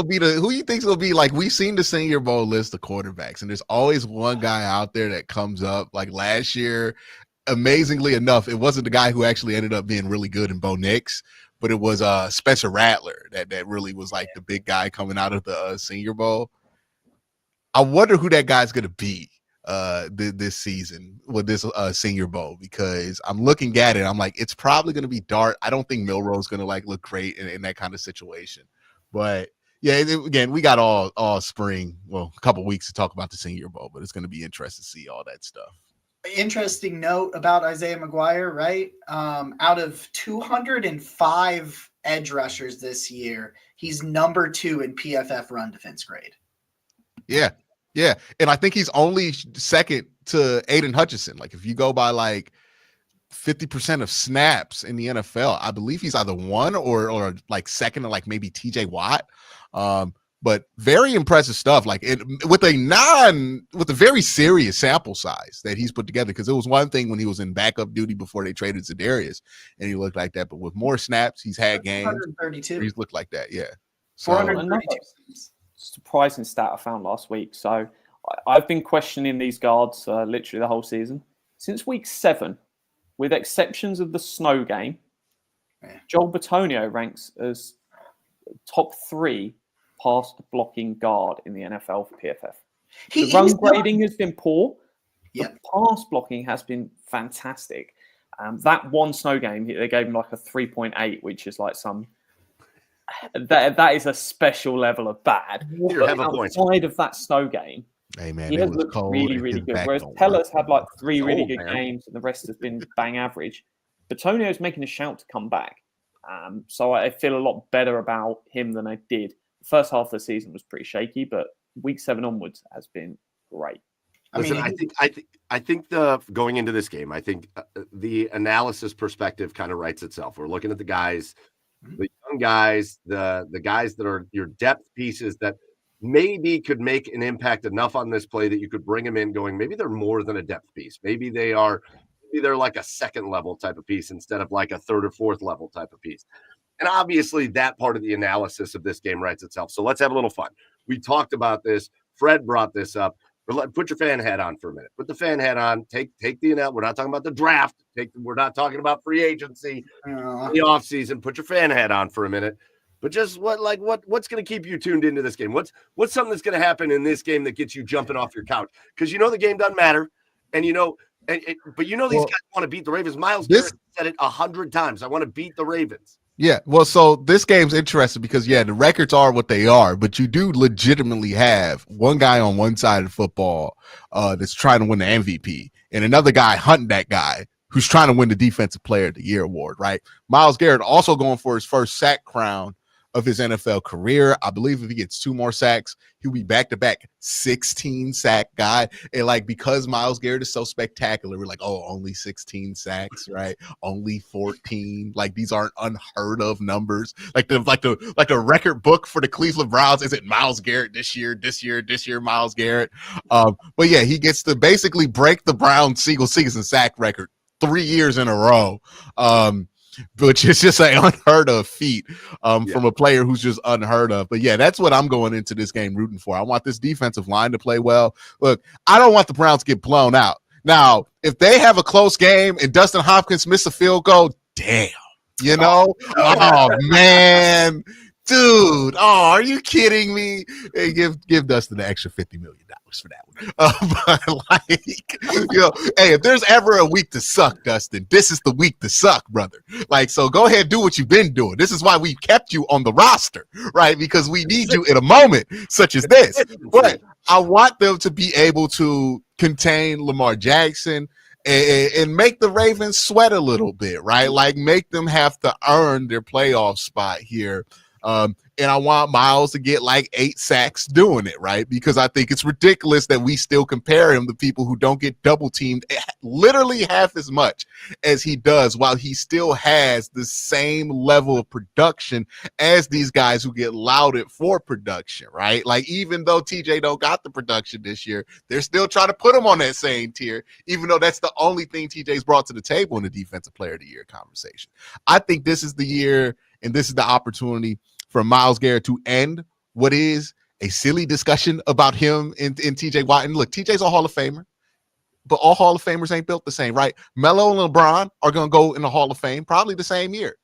gonna be like, we've seen the Senior Bowl list of quarterbacks, and there's always one guy out there that comes up. Like last year, amazingly enough, it wasn't the guy who actually ended up being really good in Bo Nix, but it was Spencer Rattler that really was like the big guy coming out of the Senior Bowl. I wonder who that guy's gonna be this season with this Senior Bowl, because I'm looking at it, I'm like, it's probably gonna be Dart. I don't think Milroe's gonna like look great in that kind of situation. But yeah, again, we got all spring, well, a couple weeks to talk about the Senior Bowl, but it's gonna be interesting to see all that stuff. Interesting note about Isaiah McGuire, right? Out of 205 edge rushers this year, he's number 2 in PFF run defense grade. Yeah. And I think he's only second to Aiden Hutchinson. Like, if you go by like 50% of snaps in the NFL, I believe he's either one or like second to like maybe TJ Watt. But very impressive stuff. Like, with a very serious sample size that he's put together. Because it was one thing when he was in backup duty before they traded Za'Darius, and he looked like that. But with more snaps, he's had games. 432. He's looked like that. Yeah. So, 432. Surprising stat I found last week. So I've been questioning these guards literally the whole season. Since week 7, with exceptions of the snow game, Joel Bitonio ranks as top 3 pass blocking guard in the NFL for PFF. The run grading has been poor. The pass blocking has been fantastic. That one snow game, they gave him like a 3.8, which is like that is a special level of bad. But outside of that snow game, hey man, he has looked really, really good. Whereas Teller's had like 3 really good games, and the rest has been bang average. Bitonio's making a shout to come back. So I feel a lot better about him than I did. The first half of the season was pretty shaky, but week 7 onwards has been great. Listen, I think the going into this game, I think the analysis perspective kind of writes itself. We're looking at the guys, the young guys, the guys that are your depth pieces that maybe could make an impact enough on this play that you could bring them in going, maybe they're more than a depth piece. Maybe they're like a second level type of piece instead of like a third or fourth level type of piece. And obviously that part of the analysis of this game writes itself. So let's have a little fun. We talked about this. Fred brought this up. Put your fan hat on for a minute. Put the fan hat on. Take the we're not talking about the draft. We're not talking about free agency, the offseason. Put your fan hat on for a minute. But just what's going to keep you tuned into this game? What's something that's going to happen in this game that gets you jumping off your couch? Because the game doesn't matter, and these guys want to beat the Ravens. Miles Garrett said it 100 times. I want to beat the Ravens. Yeah, well, so this game's interesting because, the records are what they are, but you do legitimately have one guy on one side of football that's trying to win the MVP and another guy hunting that guy who's trying to win the Defensive Player of the Year award, right? Miles Garrett also going for his first sack crown of his NFL career. I believe if he gets 2 more sacks, he'll be back-to-back 16 sack guy. And because Miles Garrett is so spectacular, we're like, oh, only 16 sacks, right? Only 14. These aren't unheard of numbers. The record book for the Cleveland Browns isn't Miles Garrett this year, Miles Garrett. But yeah, he gets to basically break the Browns single season sack record 3 years in a row. Which is just an unheard of feat from a player who's just unheard of. But yeah, that's what I'm going into this game rooting for. I want this defensive line to play well. Look, I don't want the Browns to get blown out. Now, if they have a close game and Dustin Hopkins miss a field goal, damn, oh man, dude, are you kidding me? Hey, give Dustin the extra $50 million for that one. Hey, if there's ever a week to suck, Dustin, this is the week to suck, brother. So go ahead, do what you've been doing. This is why we kept you on the roster, right? Because we need you in a moment such as this. But I want them to be able to contain Lamar Jackson and make the Ravens sweat a little bit, right? Make them have to earn their playoff spot here. And I want Miles to get 8 sacks doing it, right? Because I think it's ridiculous that we still compare him to people who don't get double teamed literally half as much as he does, while he still has the same level of production as these guys who get lauded for production, right? Even though TJ don't got the production this year, they're still trying to put him on that same tier, even though that's the only thing TJ's brought to the table in the Defensive Player of the Year conversation. I think this is the year and this is the opportunity for Miles Garrett to end what is a silly discussion about him and TJ Watt. And look, TJ's a Hall of Famer, but all Hall of Famers ain't built the same, right? Melo and LeBron are going to go in the Hall of Fame probably the same year.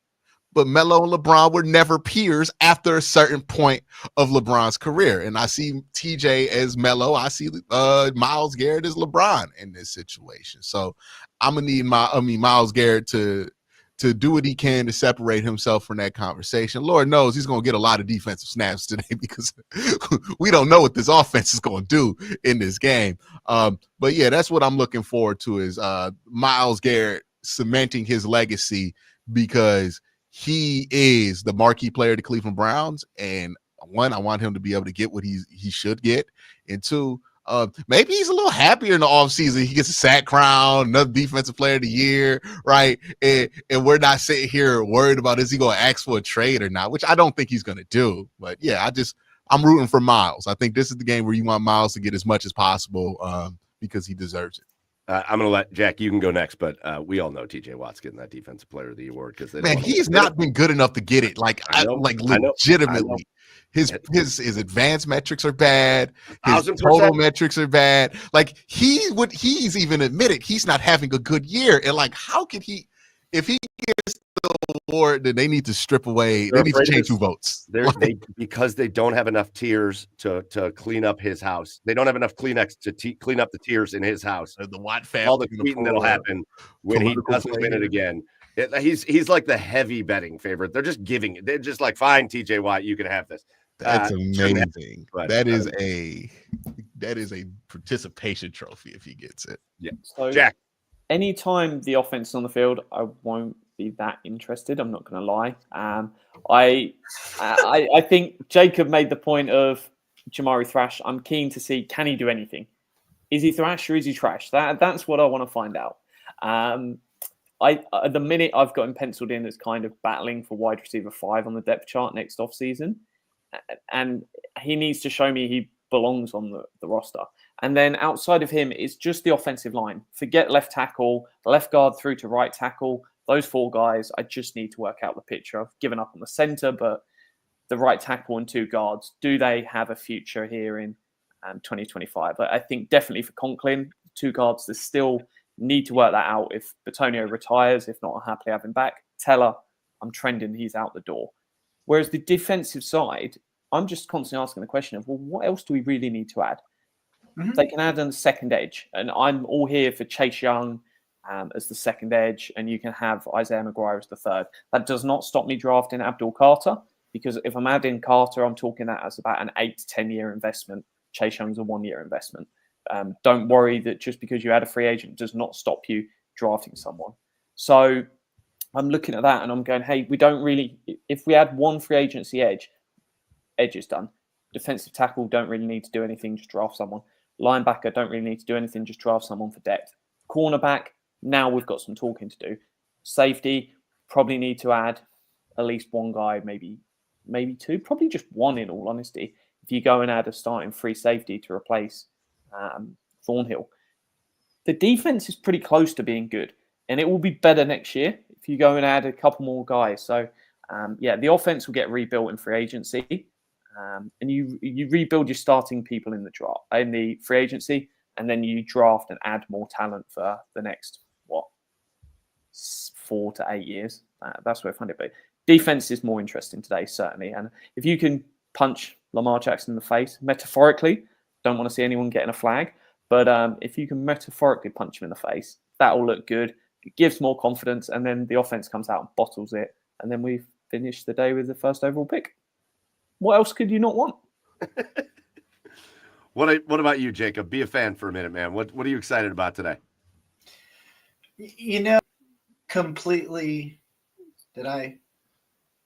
But Melo and LeBron were never peers after a certain point of LeBron's career. And I see TJ as Melo. I see Miles Garrett as LeBron in this situation. So I'm going to need Miles Garrett to do what he can to separate himself from that conversation. Lord knows he's going to get a lot of defensive snaps today because we don't know what this offense is going to do in this game. But yeah, that's what I'm looking forward to is Miles Garrett cementing his legacy because he is the marquee player of the Cleveland Browns. And 1, I want him to be able to get what he should get. And 2, maybe he's a little happier in the offseason. He gets a sack crown, another Defensive Player of the Year, right? And we're not sitting here worried about is he going to ask for a trade or not, which I don't think he's going to do. But yeah, I'm rooting for Miles. I think this is the game where you want Miles to get as much as possible because he deserves it. I'm going to let Jack, you can go next, but we all know TJ Watt's getting that Defensive Player of the Year award because he's not been good enough to get it. Legitimately. His advanced metrics are bad. His total metrics are bad. He's even admitted he's not having a good year. And how could he, if he gets award, then they need to strip away. They're They need to afraid of change this- who votes. Because they don't have enough tears to clean up his house. They don't have enough Kleenex to clean up the tears in his house. The Watt family. All the tweeting that'll happen when he political doesn't play win it here. again. He's like the heavy betting favorite. They're just giving it. They're just like, fine, TJ Watt, you can have this. That's Shouldn't have, amazing. but, that is a participation trophy if he gets it. Yeah. So Jack. anytime the offense is on the field, I won't be that interested. I'm not going to lie. I think Jacob made the point of Jamari Thrash. I'm keen to see, can he do anything? Is he thrash or is he trash? That's what I want to find out. At the minute, I've got him penciled in as kind of battling for wide receiver 5 on the depth chart next offseason. And he needs to show me he belongs on the roster. And then outside of him, it's just the offensive line. Forget left tackle, left guard through to right tackle. Those 4 guys, I just need to work out the picture. I've given up on the center, but the right tackle and 2 guards, do they have a future here in 2025? I think definitely for Conklin, 2 guards, they still need to work that out. If Batonio retires, if not, I'll happily have him back. Teller, I'm trending, he's out the door. Whereas the defensive side, I'm just constantly asking the question of, well, what else do we really need to add? Mm-hmm. They can add on the second edge. And I'm all here for Chase Young as the second edge, and you can have Isaiah McGuire as the third. That does not stop me drafting Abdul Carter, because if I'm adding Carter, I'm talking that as about an 8 to 10 year investment. Chase Young's a 1 year investment. Don't worry that just because you add a free agent does not stop you drafting someone. So I'm looking at that and I'm going, hey, we don't really, if we add 1 free agency edge is done. Defensive tackle, don't really need to do anything, just draft someone. Linebacker, don't really need to do anything, just draft someone for depth. Cornerback, now we've got some talking to do. Safety, probably need to add at least 1 guy, maybe 2, probably just 1 in all honesty. If you go and add a starting free safety to replace Thornhill. The defense is pretty close to being good, and it will be better next year if you go and add a couple more guys. So, the offense will get rebuilt in free agency, and you rebuild your starting people in the free agency, and then you draft and add more talent for the next 4 to 8 years. That's where I find it. But defense is more interesting today, certainly. And if you can punch Lamar Jackson in the face, metaphorically, don't want to see anyone getting a flag, but if you can metaphorically punch him in the face, that will look good. It gives more confidence, and then the offense comes out and bottles it, and then we finish the day with the first overall pick. What else could you not want? What about you, Jacob? Be a fan for a minute, man. What are you excited about today? Completely.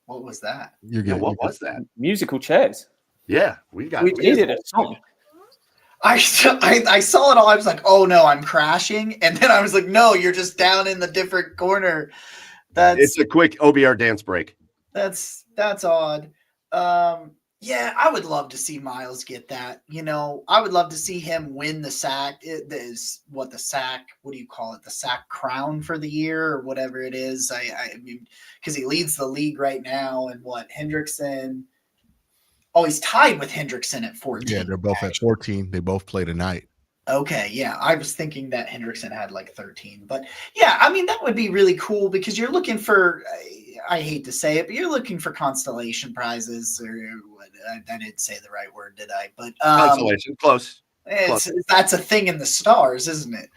What was that? You're good. What was that? Musical chairs. Yeah, we needed a song. I saw it all. I was like, oh no, I'm crashing. And then I was like, no, you're just down in the different corner. It's a quick OBR dance break. That's odd. Yeah, I would love to see Miles get that. I would love to see him win the sack. What do you call it? The sack crown for the year or whatever it is. I mean, because he leads the league right now. And Hendrickson. Oh, he's tied with Hendrickson at 14. Yeah, they're both at 14. They both play tonight. Okay, yeah. I was thinking that Hendrickson had like 13. But yeah, I mean, that would be really cool because you're looking for, I hate to say it, but you're looking for constellation prizes. I didn't say the right word, did I? But Constellation, close. That's a thing in the stars, isn't it?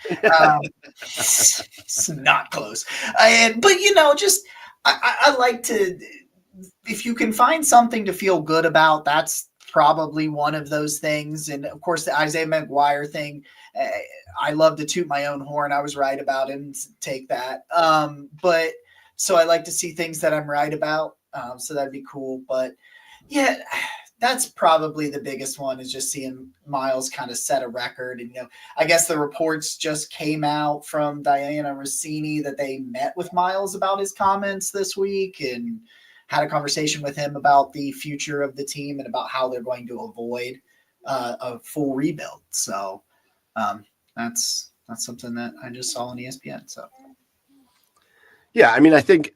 It's not close. But I like to, if you can find something to feel good about, that's probably one of those things. And of course, the Isaiah McGuire thing, I love to toot my own horn. I was right about him. Take that. But so I like to see things that I'm right about. So that'd be cool. But yeah, that's probably the biggest one, is just seeing Miles kind of set a record. And, I guess the reports just came out from Diana Rossini that they met with Miles about his comments this week and had a conversation with him about the future of the team and about how they're going to avoid a full rebuild. So that's something that I just saw on ESPN. So yeah, I mean, I think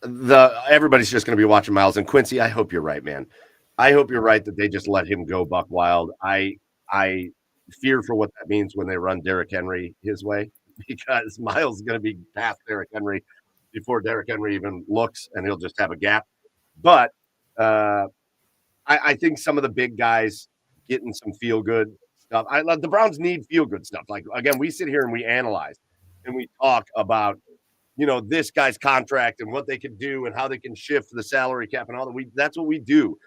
everybody's just going to be watching Miles. And Quincy, I hope you're right, man. I hope you're right that they just let him go buck wild. I fear for what that means when they run Derrick Henry his way, because Miles is going to be past Derrick Henry before Derrick Henry even looks, and he'll just have a gap. But I think some of the big guys getting some feel-good stuff. The Browns need feel-good stuff. Like, again, we sit here and we analyze and we talk about, this guy's contract and what they can do and how they can shift the salary cap and all that. That's what we do.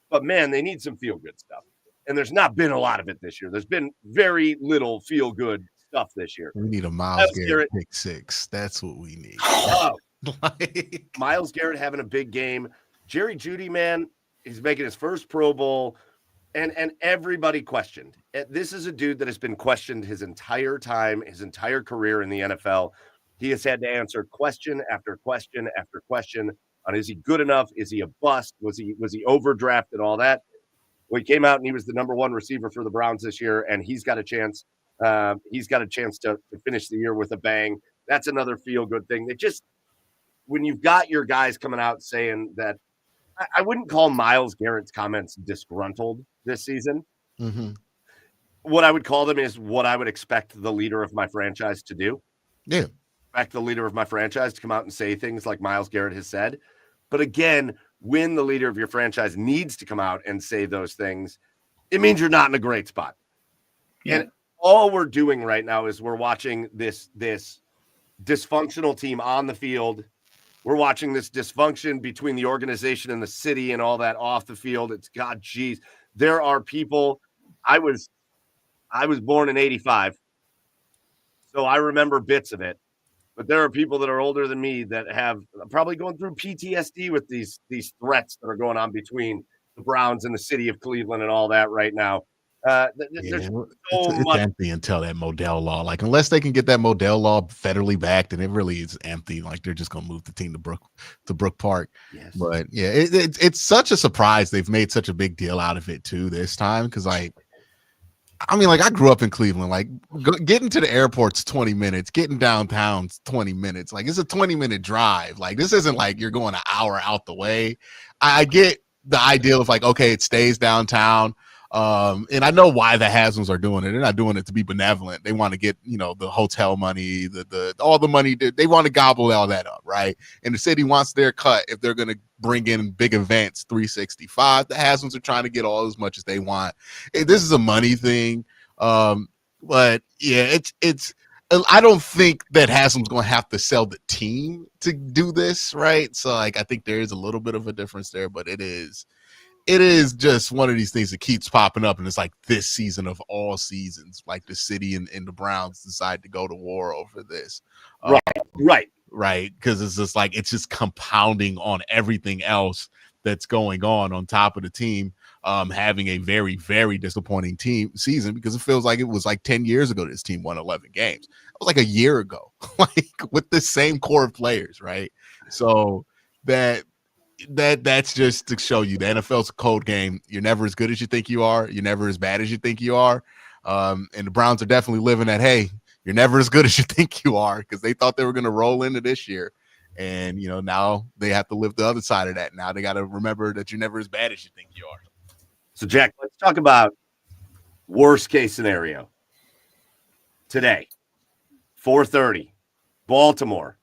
But, man, they need some feel-good stuff. And there's not been a lot of it this year. There's been very little feel-good stuff this year. We need a Myles Garrett pick six. That's what we need. Myles Garrett having a big game. Jerry Jeudy, man, he's making his first Pro Bowl, and everybody questioned. This is a dude that has been questioned his entire time, his entire career in the NFL. He has had to answer question after question after question on, is he good enough? Is he a bust? Was he overdrafted? All that. Well, he came out and he was the number one receiver for the Browns this year, and he's got a chance. He's got a chance to finish the year with a bang. That's another feel-good thing. When you've got your guys coming out saying that, I wouldn't call Myles Garrett's comments disgruntled this season. Mm-hmm. What I would call them is what I would expect the leader of my franchise to do. Yeah. Expect the leader of my franchise to come out and say things like Myles Garrett has said. But again, when the leader of your franchise needs to come out and say those things, it means you're not in a great spot. Yeah. And all we're doing right now is we're watching this dysfunctional team on the field. We're watching this dysfunction between the organization and the city and all that off the field. It's God, geez. There are people. I was born in 85, so I remember bits of it. But there are people that are older than me that have probably going through PTSD with these threats that are going on between the Browns and the city of Cleveland and all that right now. There's it's empty until that Modell law. Like, unless they can get that Modell law federally backed, and it really is empty. Like, they're just gonna move the team to Brook Park. Yes. But yeah, it's such a surprise they've made such a big deal out of it too this time, because I grew up in Cleveland. Like, getting to the airport's 20 minutes, getting downtown's 20 minutes. Like, it's a 20-minute drive. Like, this isn't like you're going an hour out the way. I get the idea of like, okay, it stays downtown. And I know why the Haslam's are doing it. They're not doing it to be benevolent. They want to get, the hotel money, all the money. They want to gobble all that up, right? And the city wants their cut if they're going to bring in big events, 365. The Haslam's are trying to get all as much as they want. This is a money thing. But yeah, it's. I don't think that Haslam's going to have to sell the team to do this, right? So like, I think there is a little bit of a difference there, but it is just one of these things that keeps popping up, and it's like this season of all seasons, like the city and the Browns decide to go to war over this. Right. Because it's just like, it's just compounding on everything else that's going on top of the team having a very, very disappointing season, because it feels like it was like 10 years ago this team won 11 games. It was like a year ago, like with the same core of players, right? So that's just to show you the NFL's a cold game. You're never as good as you think you are. You're never as bad as you think you are. And the Browns are definitely living at, hey, you're never as good as you think you are, because they thought they were going to roll into this year. And, now they have to live the other side of that. Now they got to remember that you're never as bad as you think you are. So, Jack, let's talk about worst case scenario. Today, 4:30, Baltimore.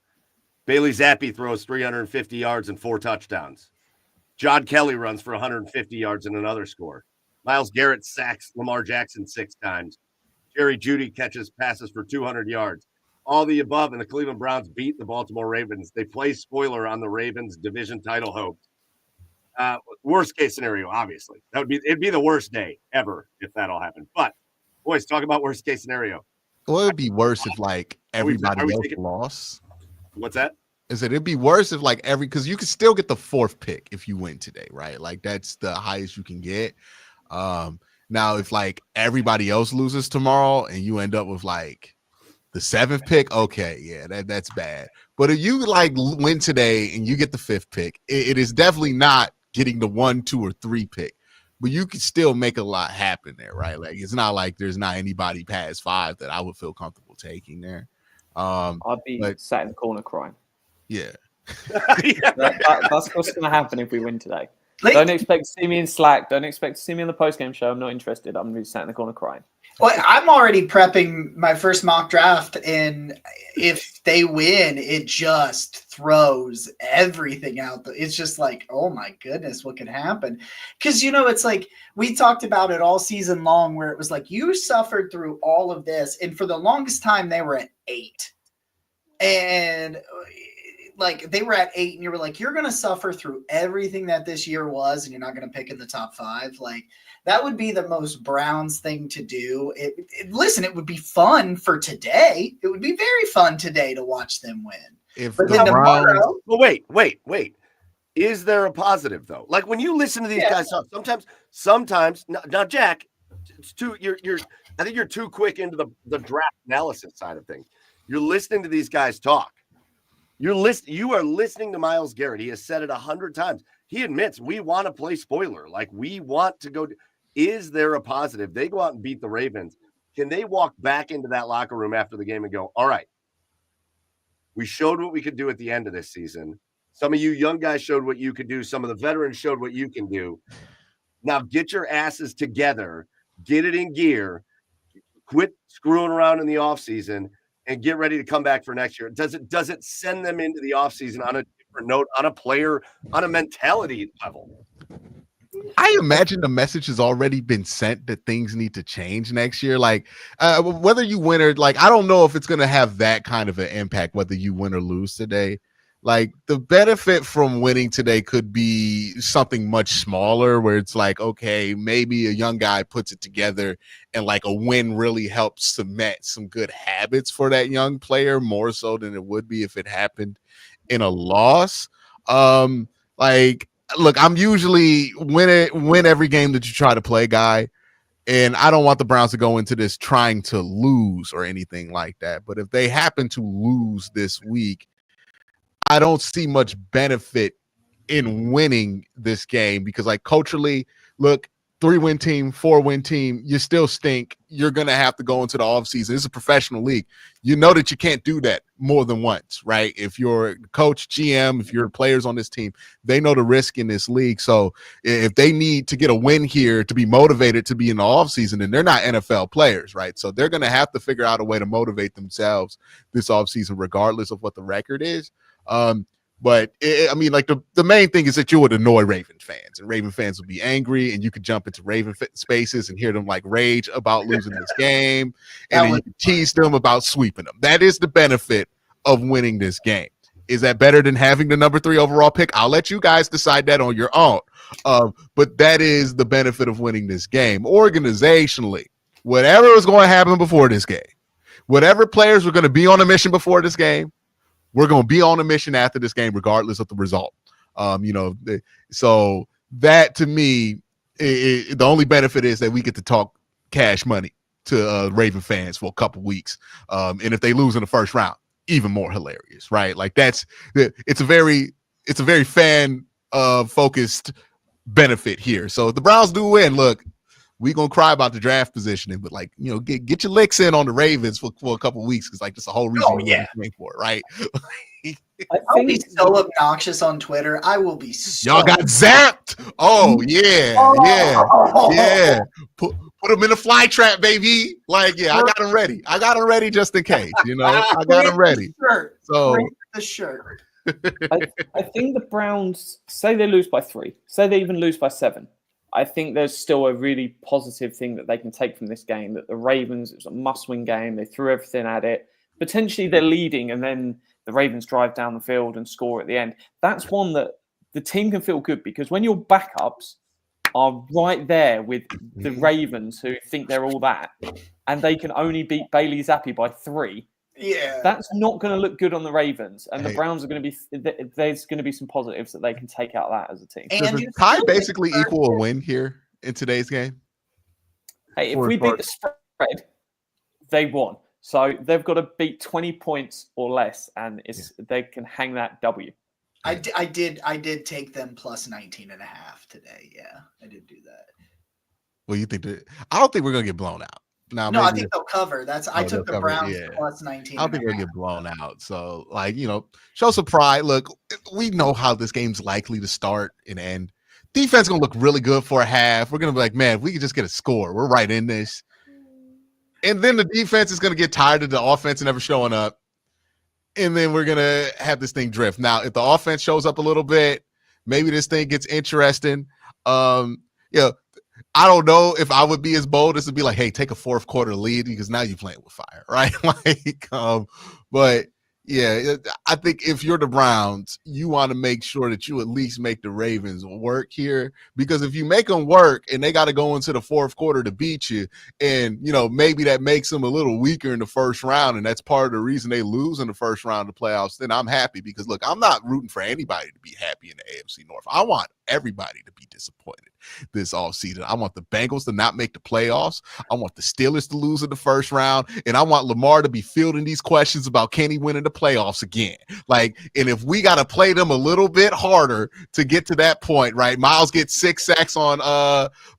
Bailey Zappi throws 350 yards and 4 touchdowns. John Kelly runs for 150 yards and another score. Myles Garrett sacks Lamar Jackson 6 times. Jerry Jeudy catches passes for 200 yards. All the above, and the Cleveland Browns beat the Baltimore Ravens. They play spoiler on the Ravens' division title hopes. Worst case scenario, obviously. It'd be the worst day ever if that all happened. But, boys, talk about worst case scenario. Well, it'd be worse if like everybody else lost. What's that? Is that it'd be worse if like because you could still get the 4th pick if you win today, right? Like, that's the highest you can get. Now if like everybody else loses tomorrow and you end up with like the 7th pick, okay, yeah, that's bad. But if you like win today and you get the 5th pick, it is definitely not getting the 1, 2, or 3 pick. But you could still make a lot happen there, right? Like, it's not like there's not anybody past 5 that I would feel comfortable taking there. I'd be sat in the corner crying. Yeah. That's what's going to happen if we win today. Don't expect to see me in Slack. Don't expect to see me in the post-game show. I'm not interested. I'm going to be sat in the corner crying. Well, I'm already prepping my first mock draft, and if they win, it just throws everything out. It's just like, oh my goodness, what could happen? Because, it's like we talked about it all season long where it was like you suffered through all of this, and for the longest time, they were at 8. And like they were at 8, and you were like, you're going to suffer through everything that this year was, and you're not going to pick in the top 5. Like, that would be the most Browns thing to do. Listen, it would be fun for today. It would be very fun today to watch them win. If But the then Browns, tomorrow, Well, wait. Is there a positive though? Like when you listen to these guys talk, sometimes now, Jack, it's too. I think you're too quick into the draft analysis side of things. You're listening to these guys talk. You are listening to Myles Garrett. He has said it 100 times. He admits we want to play spoiler. Like we want to go. Is there a positive? They go out and beat the Ravens. Can they walk back into that locker room after the game and go, all right, we showed what we could do at the end of this season. Some of you young guys showed what you could do. Some of the veterans showed what you can do. Now get your asses together, get it in gear, quit screwing around in the offseason, and get ready to come back for next year. Does it send them into the offseason on a different note, on a player, on a mentality level? I imagine the message has already been sent that things need to change next year. Like whether you win or like, I don't know if it's going to have that kind of an impact, whether you win or lose today. Like the benefit from winning today could be something much smaller where it's like, okay, maybe a young guy puts it together and like a win really helps cement some good habits for that young player more so than it would be if it happened in a loss. Like, look, I'm usually win every game that you try to play guy. And I don't want the Browns to go into this trying to lose or anything like that. But if they happen to lose this week, I don't see much benefit in winning this game because, like, culturally, look, 3-win team, 4-win team, you still stink. You're going to have to go into the offseason. It's a professional league. You know that you can't do that more than once, right? If you're coach, GM, if you're players on this team, they know the risk in this league. So if they need to get a win here to be motivated to be in the offseason, then they're not NFL players, right? So they're going to have to figure out a way to motivate themselves this offseason regardless of what the record is. But I mean, like the main thing is that you would annoy Raven fans, and Raven fans would be angry, and you could jump into Raven spaces and hear them like rage about losing this game, and then you can tease them about sweeping them. That is the benefit of winning this game. Is that better than having the number 3 overall pick? I'll let you guys decide that on your own. But that is the benefit of winning this game. Organizationally, whatever was going to happen before this game, whatever players were going to be on a mission before this game, we're going to be on a mission after this game, regardless of the result. So that to me, the only benefit is that we get to talk cash money to Raven fans for a couple weeks. And if they lose in the first round, even more hilarious, right? Like it's a very fan focused benefit here. So if the Browns do win, look, we're going to cry about the draft positioning, but like, get your licks in on the Ravens for a couple of weeks. Cause like, that's the whole reason you're playing for it. Right. I'll be so obnoxious on Twitter. I will be so y'all got zapped. Oh yeah. Yeah. Put them in a fly trap, baby. Like, yeah, I got them ready. I got them ready just in case, I got them ready. So the shirt. I think the Browns, say they lose by 3, say they even lose by 7. I think there's still a really positive thing that they can take from this game, that the Ravens, it was a must-win game. They threw everything at it. Potentially they're leading, and then the Ravens drive down the field and score at the end. That's one that the team can feel good, because when your backups are right there with the Ravens who think they're all that, and they can only beat Bailey Zappi by 3, that's not going to look good on the Ravens, and the Browns are going to be. There's going to be some positives that they can take out of that as a team. Does a tie basically equal a win here in today's game? Hey, if we beat the spread, they won. So they've got to beat 20 points or less, and they can hang that W. I did take them plus 19.5 today. Yeah, I did do that. Well, you think that? I don't think we're going to get blown out. No, I think they'll cover. I took the Browns plus 19. I don't think they'll get blown out. So, like, show some pride. Look, we know how this game's likely to start and end. Defense going to look really good for a half. We're going to be like, man, if we could just get a score, we're right in this. And then the defense is going to get tired of the offense never showing up. And then we're going to have this thing drift. Now, if the offense shows up a little bit, maybe this thing gets interesting. I don't know if I would be as bold as to be like, hey, take a fourth quarter lead, because now you're playing with fire, right? But yeah, I think if you're the Browns, you want to make sure that you at least make the Ravens work here, because if you make them work and they got to go into the fourth quarter to beat you, and maybe that makes them a little weaker in the first round, and that's part of the reason they lose in the first round of the playoffs, then I'm happy, because look, I'm not rooting for anybody to be happy in the AFC North. I want everybody to be disappointed this offseason. I want the Bengals to not make the playoffs. I want the Steelers to lose in the first round. And I want Lamar to be fielding these questions about can he win in the playoffs again. And if we got to play them a little bit harder to get to that point, right? Miles gets 6 sacks on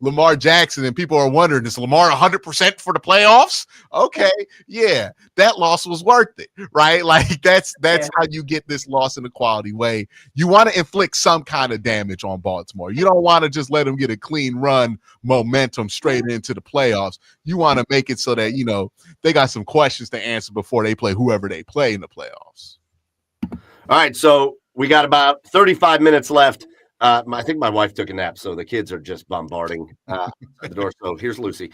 Lamar Jackson, and people are wondering, is Lamar 100% for the playoffs? Okay, yeah, that loss was worth it, right? That's how you get this loss in a quality way. You want to inflict some kind of damage on Baltimore. You don't want to just let them get a clean run momentum straight into the playoffs. You want to make it so that they got some questions to answer before they play whoever they play in the playoffs. All right, so we got about 35 minutes left. I think my wife took a nap, so the kids are just bombarding at the door. So here's Lucy.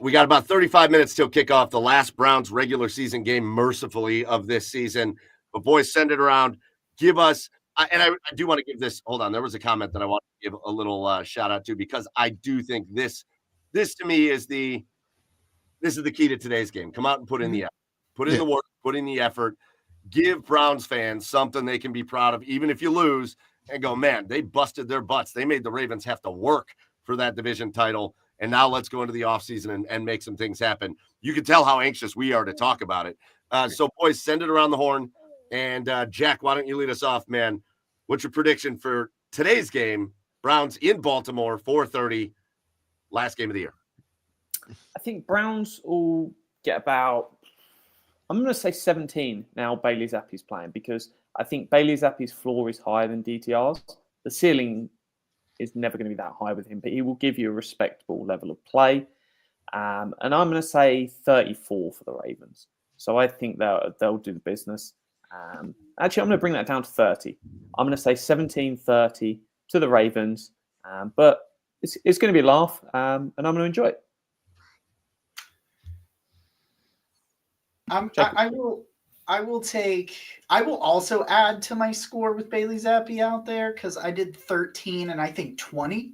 We got about 35 minutes till kickoff, the last Browns regular season game, mercifully, of this season. But boys, send it around. Give us and I do want to give this. Hold on, there was a comment that I want to give a little shout out to, because I do think this to me is the key to today's game. Come out and put in the effort, put in the work, put in the effort. Give Browns fans something they can be proud of, even if you lose, and go, man, they busted their butts. They made the Ravens have to work for that division title. And now let's go into the offseason and make some things happen. You can tell how anxious we are to talk about it. So, boys, send it around the horn. And, Jack, why don't you lead us off, man? What's your prediction for today's game? Browns in Baltimore, 4:30, last game of the year. I think Browns will get about, I'm going to say 17 now Bailey Zappi's playing, because I think Bailey Zappi's floor is higher than DTR's. The ceiling is never going to be that high with him, but he will give you a respectable level of play. And I'm going to say 34 for the Ravens. So I think they'll do the business. Actually, I'm going to bring that down to 30. I'm going to say 17-30 to the Ravens. But it's going to be a laugh, and I'm going to enjoy it. I will also add to my score with Bailey Zappi out there, because I did 13 and I think 20.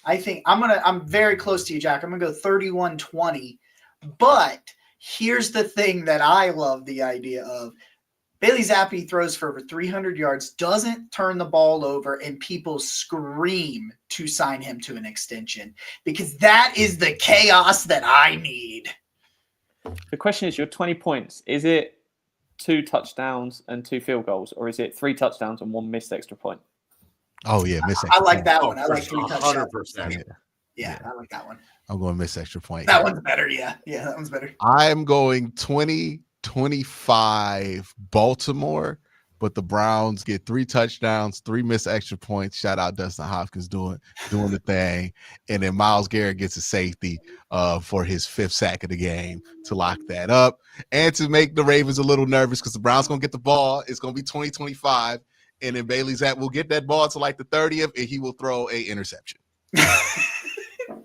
I think I'm very close to you, Jack. I'm gonna go 31-20. But here's the thing that I love the idea of. Bailey Zappi throws for over 300 yards, doesn't turn the ball over, and people scream to sign him to an extension, because that is the chaos that I need. The question is, your 20 points, is it 2 touchdowns and 2 field goals, or is it 3 touchdowns and 1 missed extra point? Oh, yeah, missed extra point. I like point. that one. I like 3 touchdowns. 100%. Yeah, I like that one. I'm going to miss extra point. That one's better, yeah. Yeah, that one's better. I'm going 20-25 Baltimore, but the Browns get 3 touchdowns, 3 missed extra points. Shout out Dustin Hopkins doing the thing. And then Myles Garrett gets a safety for his 5th sack of the game to lock that up and to make the Ravens a little nervous, because the Browns going to get the ball. It's going to be 20-25. And then Bailey Zapp will get that ball to like the 30th, and he will throw a interception.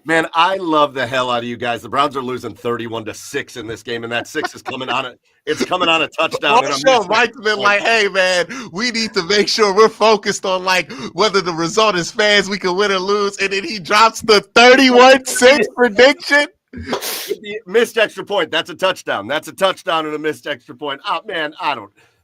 Man, I love the hell out of you guys. The Browns are losing 31-6 in this game, and that 6 is coming on it. It's coming on a touchdown. Mike's been like, hey, man, we need to make sure we're focused on whether the result is fans, we can win or lose. And then he drops the 31-6 prediction. The missed extra point. That's a touchdown. That's a touchdown and a missed extra point. Oh, man,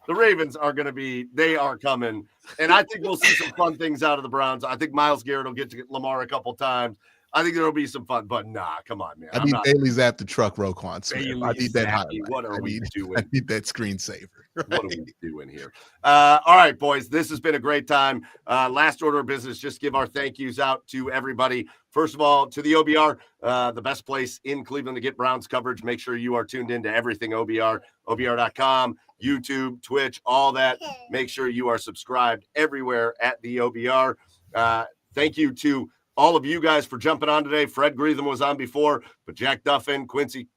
the Ravens are going to they are coming. And I think we'll see some fun things out of the Browns. I think Myles Garrett will get to Lamar a couple times. I think there'll be some fun, but come on, man. I need Bailey Zapp to truck Roquan Smith. I need that highlight. What are we doing? I need that screensaver. Right? What are we doing here? All right, boys, this has been a great time. Last order of business, just give our thank yous out to everybody. First of all, to the OBR, the best place in Cleveland to get Browns coverage. Make sure you are tuned into everything OBR, OBR.com, YouTube, Twitch, all that. Make sure you are subscribed everywhere at the OBR. Thank you to all of you guys for jumping on today. Fred Greetham was on before, but Jack Duffin, Quincy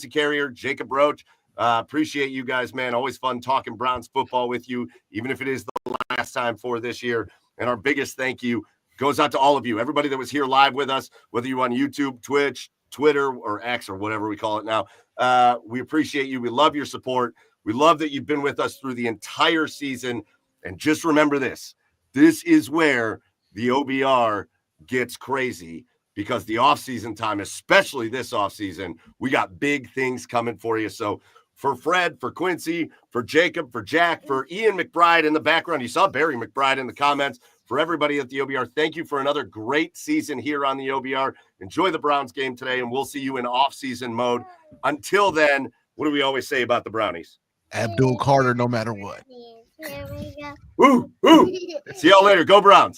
Carrier, Jacob Roach. Appreciate you guys, man. Always fun talking Browns football with you, even if it is the last time for this year. And our biggest thank you goes out to all of you, everybody that was here live with us, whether you're on YouTube, Twitch, Twitter, or X, or whatever we call it now. We appreciate you. We love your support. We love that you've been with us through the entire season. And just remember this. This is where the OBR gets crazy, because the offseason time, especially this offseason, we got big things coming for you. So for Fred, for Quincy, for Jacob, for Jack, for Ian McBride in the background, you saw Barry McBride in the comments, for everybody at the OBR, thank you for another great season here on the OBR. Enjoy the Browns game today, and we'll see you in off-season mode. Until then, what do we always say about the Brownies? Abdul Carter, no matter what. Here we go. Woo! See y'all later. Go Browns.